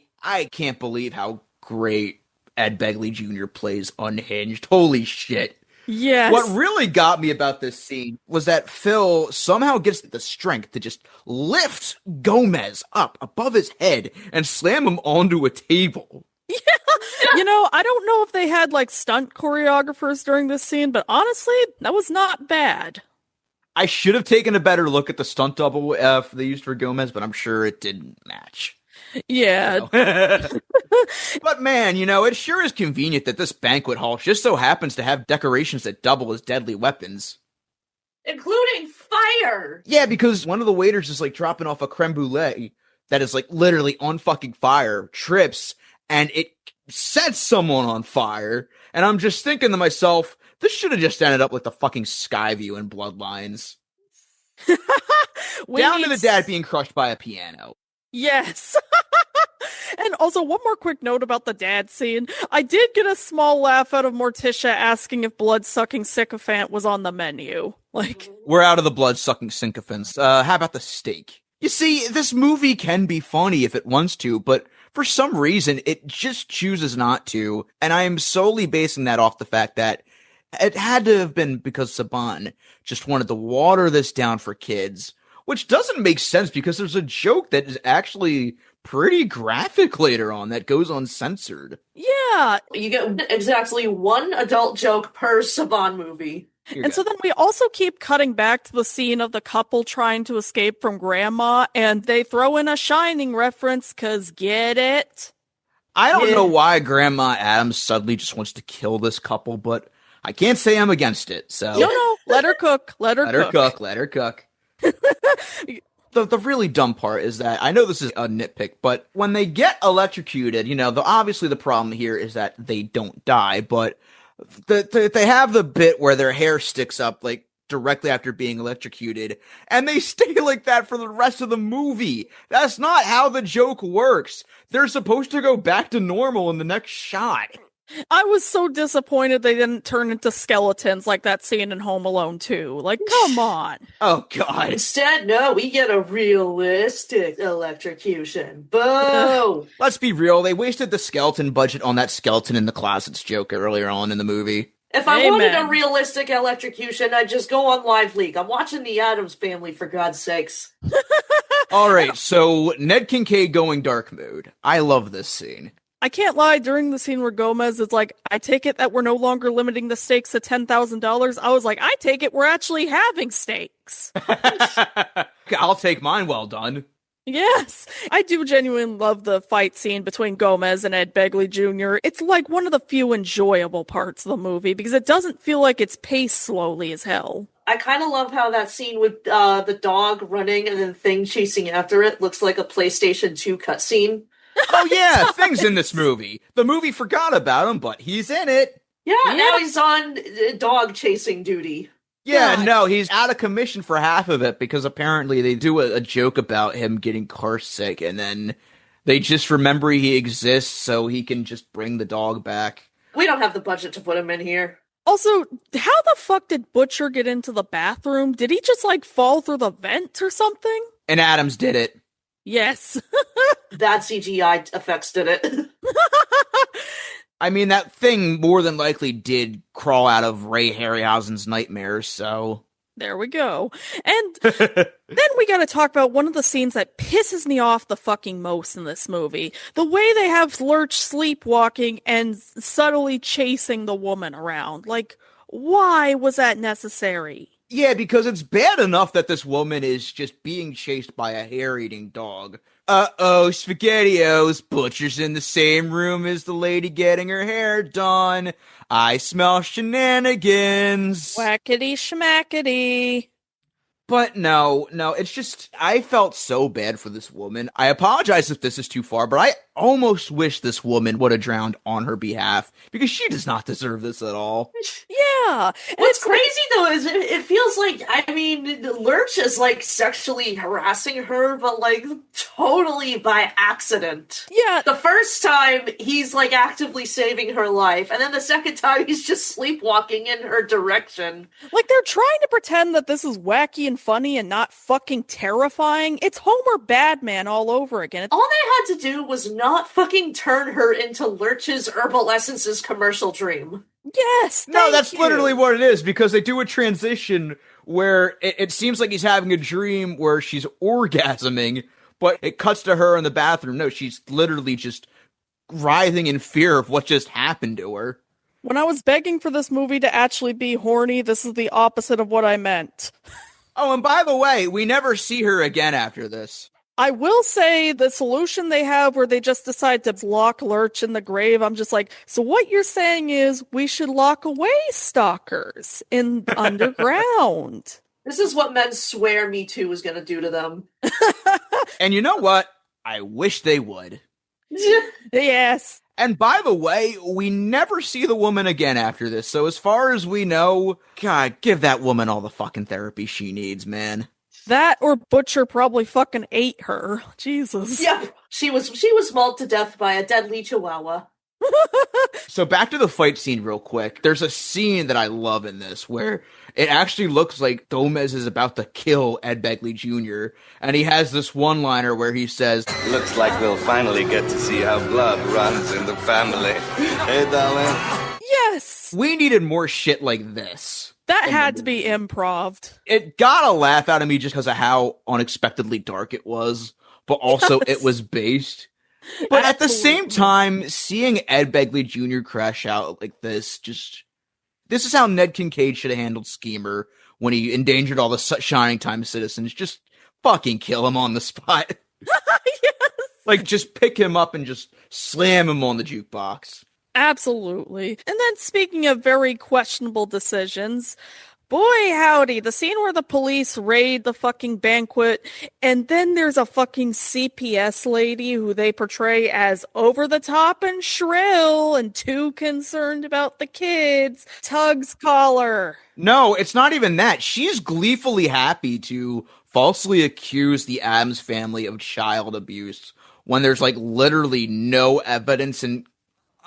can't believe how great Ed Begley Jr. plays Unhinged. Holy shit. Yes. What really got me about this scene was that Phil somehow gets the strength to just lift Gomez up above his head and slam him onto a table. Yeah. You know, I don't know if they had like stunt choreographers during this scene, but honestly, that was not bad. I should have taken a better look at the stunt double they used for Gomez, but I'm sure it didn't match. Yeah. But man, you know, it sure is convenient that this banquet hall just so happens to have decorations that double as deadly weapons. Including fire! Yeah, because one of the waiters is like dropping off a creme brulee that is like literally on fucking fire, trips, and it sets someone on fire. And I'm just thinking to myself, this should have just ended up like the fucking Skyview in Bloodlines. Down to the dad being crushed by a piano. Yes. And also, one more quick note about the dad scene. I did get a small laugh out of Morticia asking if blood-sucking sycophant was on the menu. Like, we're out of the blood-sucking sycophants. How about the steak? You see, this movie can be funny if it wants to, but for some reason, it just chooses not to. And I am solely basing that off the fact that it had to have been because Saban just wanted to water this down for kids, which doesn't make sense because there's a joke that is actually pretty graphic later on that goes uncensored. Yeah. You get exactly one adult joke per Saban movie. And so then we also keep cutting back to the scene of the couple trying to escape from Grandma, and they throw in a Shining reference, cause get it? I don't know why Grandma Addams suddenly just wants to kill this couple, but I can't say I'm against it, so... No, let her cook. Let her cook. Let her cook. The really dumb part is that, I know this is a nitpick, but when they get electrocuted, you know, obviously the problem here is that they don't die, but they have the bit where their hair sticks up, like, directly after being electrocuted, and they stay like that for the rest of the movie. That's not how the joke works. They're supposed to go back to normal in the next shot. I was so disappointed they didn't turn into skeletons like that scene in Home Alone 2. Like, come on. Oh, God. Instead, no, we get a realistic electrocution. Boo! Let's be real, they wasted the skeleton budget on that skeleton in the closets joke earlier on in the movie. If I wanted a realistic electrocution, I'd just go on Live Leak. I'm watching the Addams Family, for God's sakes. Alright, so Ned Kincaid going dark mode. I love this scene. I can't lie, during the scene where Gomez is like, I take it that we're no longer limiting the stakes to $10,000. I was like, I take it we're actually having stakes. I'll take mine, well done. Yes, I do genuinely love the fight scene between Gomez and Ed Begley Jr. It's like one of the few enjoyable parts of the movie because it doesn't feel like it's paced slowly as hell. I kind of love how that scene with the dog running and then Thing chasing after it looks like a PlayStation 2 cutscene. Oh yeah, Thing's in this movie. The movie forgot about him, but he's in it. Yeah, now he's on dog chasing duty. Yeah, God. no, he's out of commission for half of it because apparently they do a joke about him getting car sick and then They just remember he exists so he can just bring the dog back. We don't have the budget to put him in here. Also, how the fuck did Butcher get into the bathroom? Did he just, fall through the vent or something? And Addams did it. Yes. That CGI effects did it. I mean, that thing more than likely did crawl out of Ray Harryhausen's nightmares, so... There we go. And then we gotta talk about one of the scenes that pisses me off the fucking most in this movie. The way they have Lurch sleepwalking and subtly chasing the woman around. Why was that necessary? Yeah, because it's bad enough that this woman is just being chased by a hair-eating dog. Uh-oh, SpaghettiOs, Butcher's in the same room as the lady getting her hair done. I smell shenanigans. Whackity schmackity. But no, it's just, I felt so bad for this woman. I apologize if this is too far, but I almost wish this woman would have drowned on her behalf, because she does not deserve this at all. Yeah. What's crazy, though, is it feels like, Lurch is, sexually harassing her, but, totally by accident. Yeah. The first time, he's, actively saving her life, and then the second time, he's just sleepwalking in her direction. They're trying to pretend that this is wacky and funny and not fucking terrifying. It's Homer Badman all over again. All they had to do was not fucking turn her into Lurch's Herbal Essences commercial dream. Yes, no, that's literally what it is, because they do a transition where it seems like he's having a dream where she's orgasming, but it cuts to her in the bathroom. No, she's literally just writhing in fear of what just happened to her. When I was begging for this movie to actually be horny, this is the opposite of what I meant. Oh, and by the way, we never see her again after this. I will say the solution they have where they just decide to lock Lurch in the grave, I'm just like, so what you're saying is we should lock away stalkers in underground. This is what men swear Me Too was going to do to them. And you know what? I wish they would. Yes. And by the way, we never see the woman again after this. So as far as we know, God, give that woman all the fucking therapy she needs, man. That or Butcher probably fucking ate her. Jesus. Yeah, she was mauled to death by a deadly chihuahua. So back to the fight scene real quick. There's a scene that I love in this where it actually looks like Gomez is about to kill Ed Begley Jr. And he has this one-liner where he says, "Looks like we'll finally get to see how blood runs in the family. Hey, darling?" Yes! We needed more shit like this. That had to be improv. It got a laugh out of me just because of how unexpectedly dark it was, but also it was based. But at the same time, seeing Ed Begley Jr. crash out like this is how Ned Kincaid should have handled Schemer when he endangered all the Shining Time citizens. Just fucking kill him on the spot. Yes. Just pick him up and just slam him on the jukebox. Absolutely. And then speaking of very questionable decisions, boy howdy, the scene where the police raid the fucking banquet, and then there's a fucking CPS lady who they portray as over the top and shrill and too concerned about the kids. Tug's collar. No, it's not even that. She's gleefully happy to falsely accuse the Addams family of child abuse when there's literally no evidence and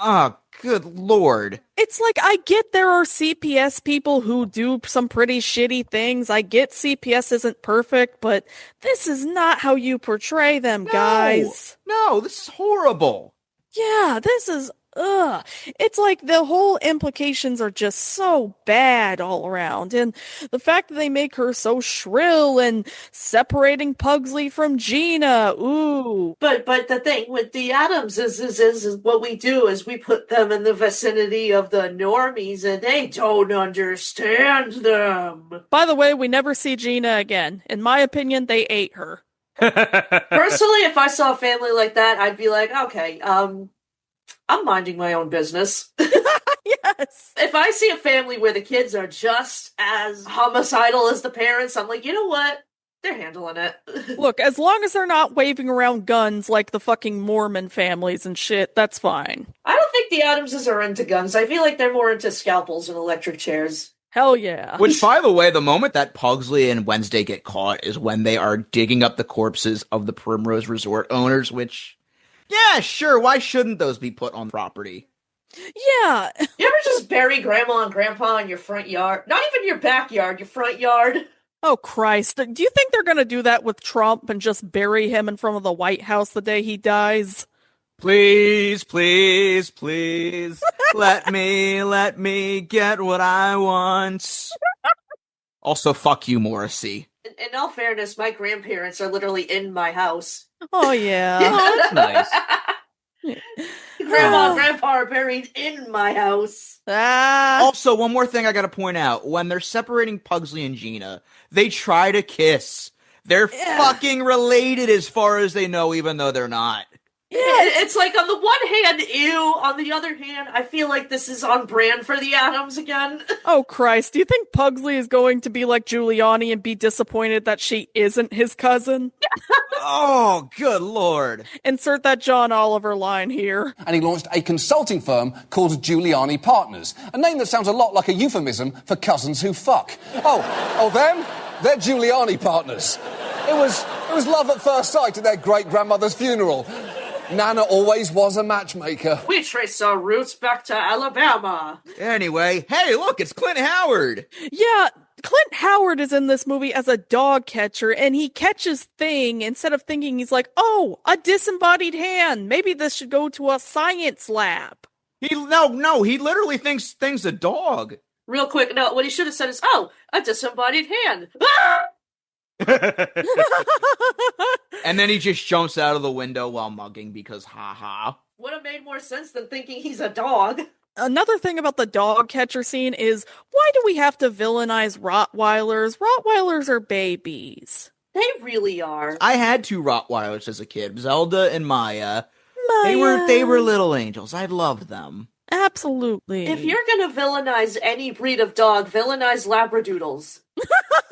oh, good lord. It's I get there are CPS people who do some pretty shitty things. I get CPS isn't perfect, but this is not how you portray them, guys. No, this is horrible. Yeah, this is, ugh. It's the whole implications are just so bad all around. And the fact that they make her so shrill and separating Pugsley from Gina, ooh. But the thing with the Addams is what we do is we put them in the vicinity of the normies and they don't understand them. By the way, we never see Gina again. In my opinion, they ate her. Personally, if I saw a family like that, I'd be like, okay, I'm minding my own business. Yes. If I see a family where the kids are just as homicidal as the parents, I'm like, you know what? They're handling it. Look, as long as they're not waving around guns like the fucking Mormon families and shit, that's fine. I don't think the Addamses are into guns. I feel like they're more into scalpels and electric chairs. Hell yeah. Which, by the way, the moment that Pugsley and Wednesday get caught is when they are digging up the corpses of the Primrose Resort owners, which, Yeah, sure. Why shouldn't those be put on property? Yeah. You ever just bury grandma and grandpa in your front yard? Not even your backyard, your front yard. Oh, Christ. Do you think they're going to do that with Trump and just bury him in front of the White House the day he dies? Please, please, please, let me get what I want. Also, fuck you, Morrissey. In all fairness, my grandparents are literally in my house. Oh, yeah. Oh, that's nice. Grandma and grandpa are buried in my house. Also, one more thing I gotta point out. When they're separating Pugsley and Gina, they try to kiss. They're fucking related as far as they know, even though they're not. Yeah, it's like on the one hand, ew. On the other hand, I feel like this is on brand for the Addams again. Oh, Christ. Do you think Pugsley is going to be like Giuliani and be disappointed that she isn't his cousin? Oh, good lord. Insert that John Oliver line here. And he launched a consulting firm called Giuliani Partners, a name that sounds a lot like a euphemism for cousins who fuck. Oh, them? They're Giuliani Partners. It was love at first sight at their great-grandmother's funeral. Nana always was a matchmaker. We trace our roots back to Alabama. Anyway, hey, look, it's Clint Howard. Yeah, Clint Howard is in this movie as a dog catcher, and he catches Thing instead of thinking he's like, oh, a disembodied hand. Maybe this should go to a science lab. No, he literally thinks Thing's a dog. Real quick, no, what he should have said is, oh, a disembodied hand. Ah! And then he just jumps out of the window while mugging because haha. Would have made more sense than thinking he's a dog. Another thing about the dog catcher scene is, why do we have to villainize Rottweilers? Rottweilers are babies. They really are. I had 2 Rottweilers as a kid, Zelda and Maya. They were little angels. I loved them. Absolutely. If you're gonna villainize any breed of dog, villainize Labradoodles.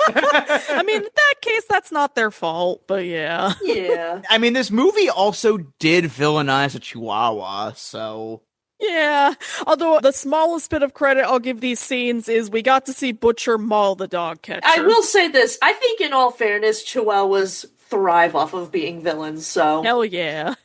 I mean, in that case, that's not their fault, but yeah. Yeah. I mean, this movie also did villainize a Chihuahua, so... Yeah, although the smallest bit of credit I'll give these scenes is we got to see Butcher maul the dog catcher. I will say this, I think in all fairness, Chihuahuas thrive off of being villains, so... Hell yeah.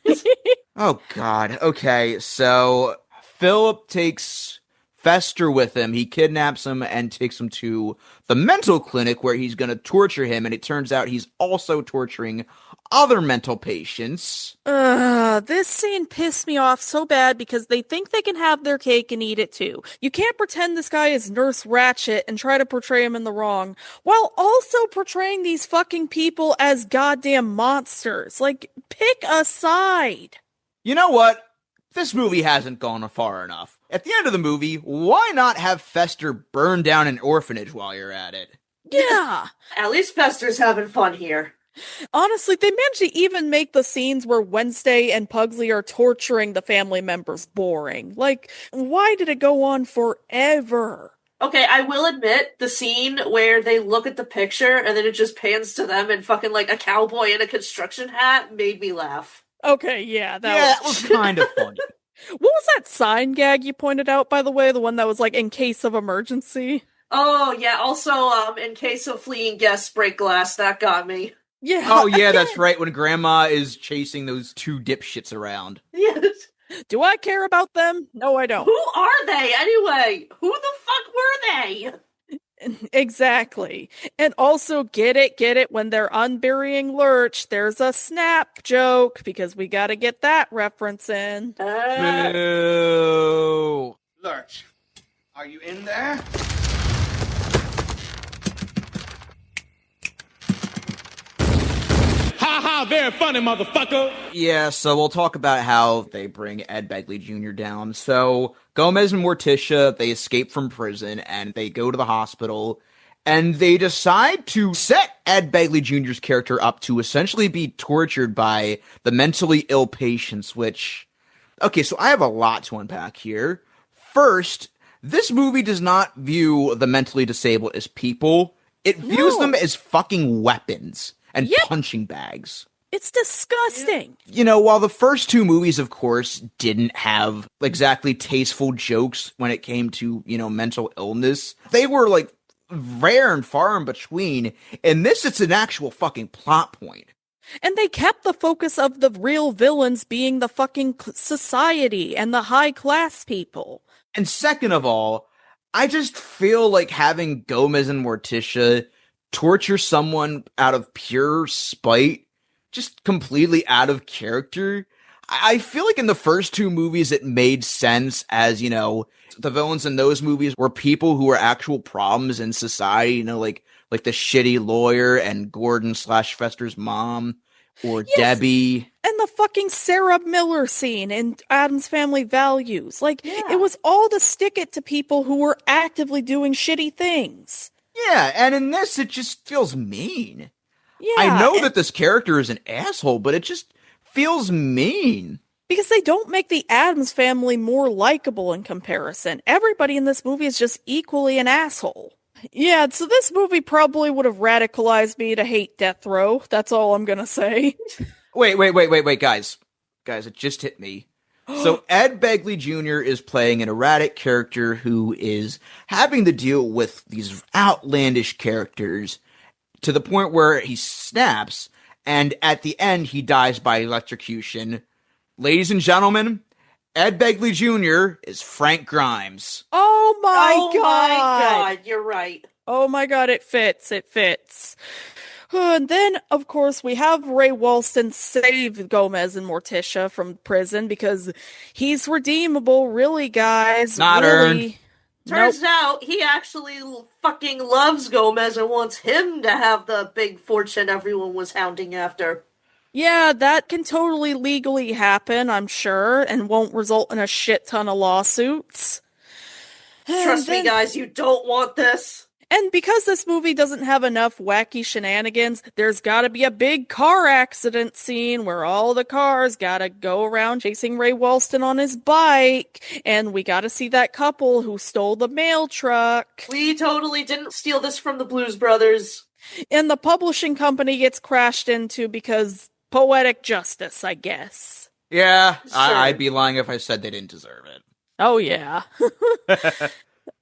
Oh god, okay, so Philip takes Fester with him, he kidnaps him and takes him to the mental clinic where he's gonna torture him, and it turns out he's also torturing other mental patients. This scene pissed me off so bad because they think they can have their cake and eat it too. You can't pretend this guy is Nurse Ratched and try to portray him in the wrong, while also portraying these fucking people as goddamn monsters. Like, pick a side. You know what? This movie hasn't gone far enough. At the end of the movie, why not have Fester burn down an orphanage while you're at it? Yeah. At least Fester's having fun here. Honestly, they managed to even make the scenes where Wednesday and Pugsley are torturing the family members boring. Like, why did it go on forever? Okay, I will admit, the scene where they look at the picture and then it just pans to them in fucking like a cowboy in a construction hat made me laugh. Okay, yeah, that was kind of funny. What was that sign gag you pointed out, by the way? The one that was like, in case of emergency? Oh, yeah, also, in case of fleeing guests break glass, that got me. Yeah. Oh, yeah, that's right, when Grandma is chasing those 2 dipshits around. Yes. Do I care about them? No, I don't. Who are they, anyway? Who the fuck were they? Exactly. And also, get it, when they're unburying Lurch, there's a snap joke, because we gotta get that reference in. Boo! Lurch, are you in there? Ha ha, very funny, motherfucker. Yeah, so we'll talk about how they bring Ed Begley Jr. down. So, Gomez and Morticia, they escape from prison, and they go to the hospital, and they decide to set Ed Begley Jr.'s character up to essentially be tortured by the mentally ill patients, which... Okay, so I have a lot to unpack here. First, this movie does not view the mentally disabled as people. It views them as fucking weapons and punching bags. It's disgusting. You know, while the first 2 movies, of course, didn't have exactly tasteful jokes when it came to, you know, mental illness, they were, like, rare and far in between. In this, it's an actual fucking plot point. And they kept the focus of the real villains being the fucking society and the high class people. And second of all, I just feel like having Gomez and Morticia torture someone out of pure spite, just completely out of character. I feel like in the first two movies it made sense as, you know, the villains in those movies were people who were actual problems in society, you know, like the shitty lawyer and Gordon/Fester's mom, or yes, Debbie. And the fucking Sarah Miller scene in Addams Family Values. It was all to stick it to people who were actively doing shitty things. Yeah, and in this, it just feels mean. Yeah, I know that this character is an asshole, but it just feels mean. Because they don't make the Addams Family more likable in comparison. Everybody in this movie is just equally an asshole. Yeah, so this movie probably would have radicalized me to hate Death Row. That's all I'm gonna say. Wait, guys. Guys, it just hit me. So Ed Begley Jr. is playing an erratic character who is having to deal with these outlandish characters to the point where he snaps, and at the end he dies by electrocution. Ladies and gentlemen, Ed Begley Jr. is Frank Grimes. Oh my god! My god, you're right. Oh my god, it fits. And then, of course, we have Ray Walston save Gomez and Morticia from prison because he's redeemable, really, guys. Not really. earned. Turns out he actually fucking loves Gomez and wants him to have the big fortune everyone was hounding after. Yeah, that can totally legally happen, I'm sure, and won't result in a shit ton of lawsuits. Trust me, guys, you don't want this. And because this movie doesn't have enough wacky shenanigans, there's gotta be a big car accident scene where all the cars gotta go around chasing Ray Walston on his bike, and we gotta see that couple who stole the mail truck. We totally didn't steal this from the Blues Brothers. And the publishing company gets crashed into because poetic justice, I guess. Yeah, Sure. I'd be lying if I said they didn't deserve it. Oh, yeah.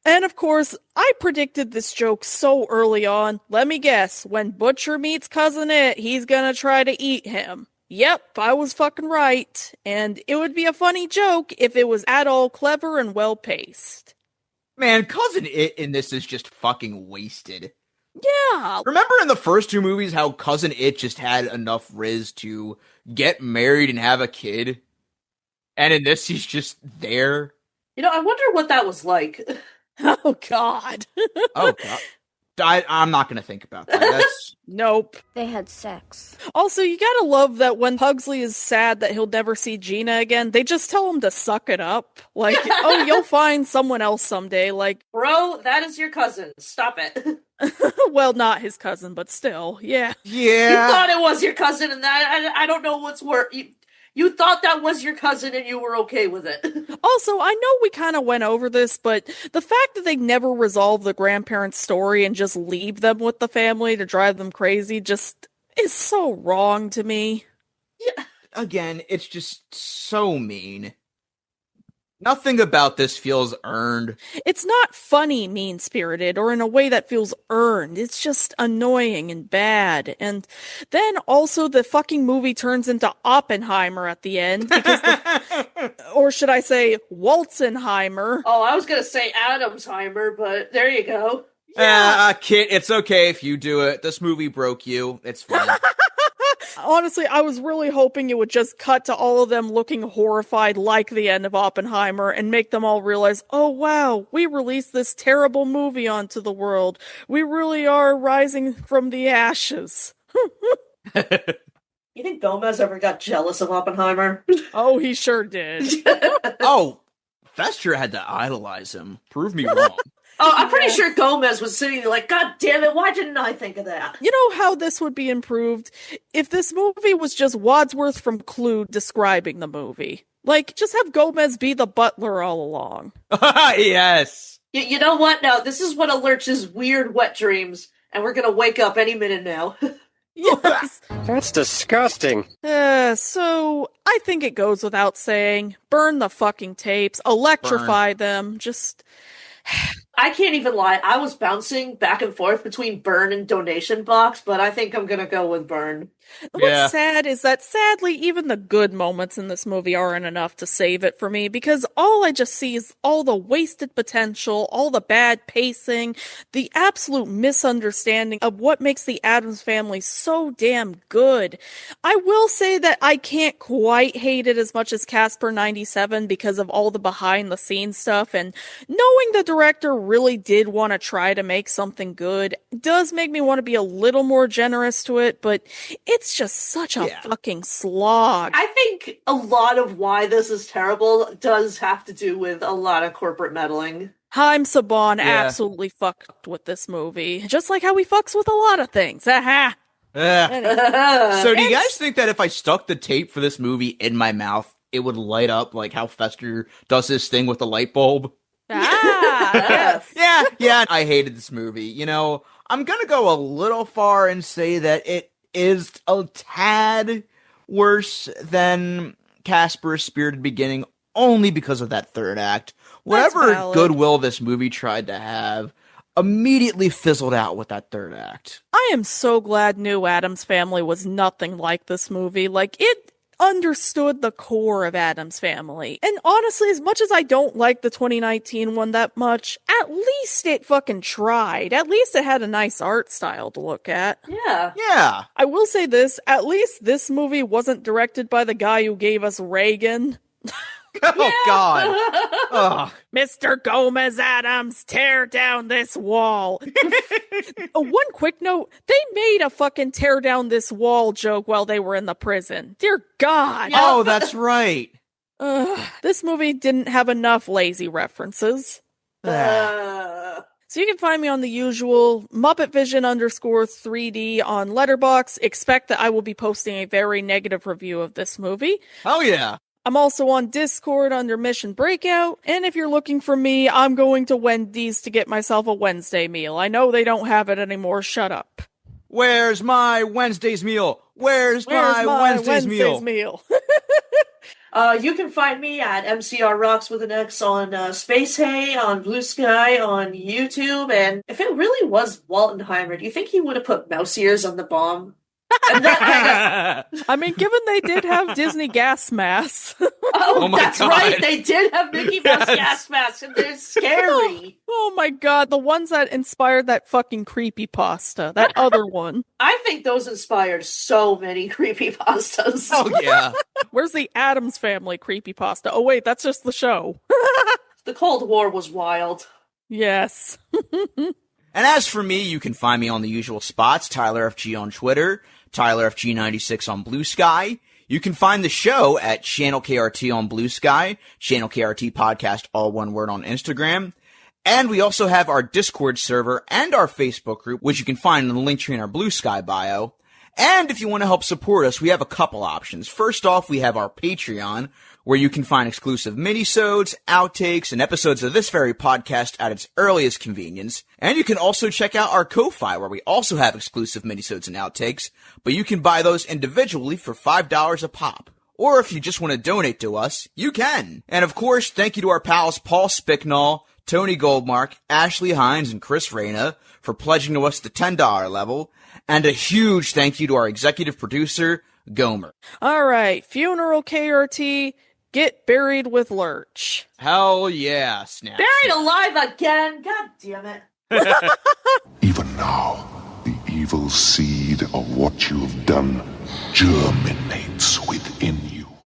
And of course, I predicted this joke so early on. Let me guess, when Butcher meets Cousin It, he's gonna try to eat him. Yep, I was fucking right. And it would be a funny joke if it was at all clever and well-paced. Man, Cousin It in this is just fucking wasted. Yeah. Remember in the first two movies how Cousin It just had enough riz to get married and have a kid? And in this, he's just there? You know, I wonder what that was like. Oh, God. Oh, God. I'm not going to think about that. That's... Nope. They had sex. Also, you gotta love that when Pugsley is sad that he'll never see Gina again, they just tell him to suck it up. Like, oh, you'll find someone else someday. Like, bro, that is your cousin. Stop it. Well, not his cousin, but still, yeah. Yeah. You thought it was your cousin, and that I don't know what's worse. You thought that was your cousin and you were okay with it. Also, I know we kind of went over this, but the fact that they never resolve the grandparents' story and just leave them with the family to drive them crazy just is so wrong to me. Yeah. Again, it's just so mean. Nothing about this feels earned. It's not funny, mean-spirited, or in a way that feels earned. It's just annoying and bad. And then also the fucking movie turns into Oppenheimer at the end. Because or should I say, Waltzenheimer. Oh, I was gonna say Addamsheimer, but there you go. Yeah, Kit, it's okay if you do it. This movie broke you. It's fine. Honestly, I was really hoping it would just cut to all of them looking horrified like the end of Oppenheimer and make them all realize, oh wow, we released this terrible movie onto the world. We really are rising from the ashes. You think Gomez ever got jealous of Oppenheimer? Oh, he sure did. Oh, Fester had to idolize him. Prove me wrong. Oh, I'm pretty sure Gomez was sitting there like, God damn it, why didn't I think of that? You know how this would be improved? If this movie was just Wadsworth from Clue describing the movie. Like, just have Gomez be the butler all along. Yes. You know what? No, this is what alerts his weird wet dreams, and we're gonna wake up any minute now. Yes. That's disgusting. So, I think it goes without saying, burn the fucking tapes, electrify them, just... I can't even lie. I was bouncing back and forth between Burn and Donation Box, but I think I'm gonna go with Burn. What's sad is that sadly, even the good moments in this movie aren't enough to save it for me, because all I just see is all the wasted potential, all the bad pacing, the absolute misunderstanding of what makes the Addams Family so damn good. I will say that I can't quite hate it as much as Casper 97 because of all the behind the scenes stuff, and knowing the director really did want to try to make something good does make me want to be a little more generous to it, but it's just such a fucking slog. I think a lot of why this is terrible does have to do with a lot of corporate meddling. Haim Saban absolutely fucked with this movie, just like how he fucks with a lot of things. Aha. So do you guys think that if I stuck the tape for this movie in my mouth, it would light up like how Fester does his thing with the light bulb? Yes. Yeah, I hated this movie. You know, I'm gonna go a little far and say that it is a tad worse than Casper's Spirited Beginning, only because of that third act. Whatever goodwill this movie tried to have immediately fizzled out with that third act. I am so glad New Addams Family was nothing like this movie. Like, it understood the core of Addams Family. And honestly, as much as I don't like the 2019 one that much, at least it fucking tried. At least it had a nice art style to look at. Yeah. I will say this, at least this movie wasn't directed by the guy who gave us Reagan. God. Ugh. Mr. Gomez Addams, tear down this wall. One quick note, they made a fucking tear down this wall joke while they were in the prison. Dear God. Oh, that's right. This movie didn't have enough lazy references. So you can find me on the usual MuppetVision_3D on Letterboxd. Expect that I will be posting a very negative review of this movie. Oh yeah. I'm also on Discord under Mission Breakout, and if you're looking for me, I'm going to Wendy's to get myself a Wednesday meal. I know they don't have it anymore, shut up. Where's my Wednesday's meal? Where's my Wednesday's meal? You can find me at MCR Rocks with an X on Space Hay, on Blue Sky, on YouTube, and if it really was Waltenheimer, do you think he would have put mouse ears on the bomb? I mean, given they did have Disney gas masks. That's God. Right. They did have Mickey Mouse gas masks, and they're scary. Oh my God, the ones that inspired that fucking creepypasta, that other one. I think those inspired so many creepypastas. Oh yeah. Where's the Addams Family creepypasta? Oh wait, that's just the show. The Cold War was wild. Yes. And as for me, you can find me on the usual spots, Tyler FG on Twitter, Tyler FG96 on Blue Sky. You can find the show at Channel KRT on Blue Sky, Channel KRT Podcast, all one word, on Instagram. And we also have our Discord server and our Facebook group, which you can find in the link tree in our Blue Sky bio. And if you want to help support us, we have a couple options. First off, we have our Patreon, where you can find exclusive minisodes, outtakes, and episodes of this very podcast at its earliest convenience. And you can also check out our Ko-Fi, where we also have exclusive minisodes and outtakes, but you can buy those individually for $5 a pop. Or if you just want to donate to us, you can. And of course, thank you to our pals Paul Spicknall, Tony Goldmark, Ashley Hines, and Chris Reyna for pledging to us the $10 level. And a huge thank you to our executive producer, Gomer. All right, Funeral KRT, get buried with Lurch. Hell yeah, Snap. Buried alive again? God damn it. Even now, the evil seed of what you have done germinates within you.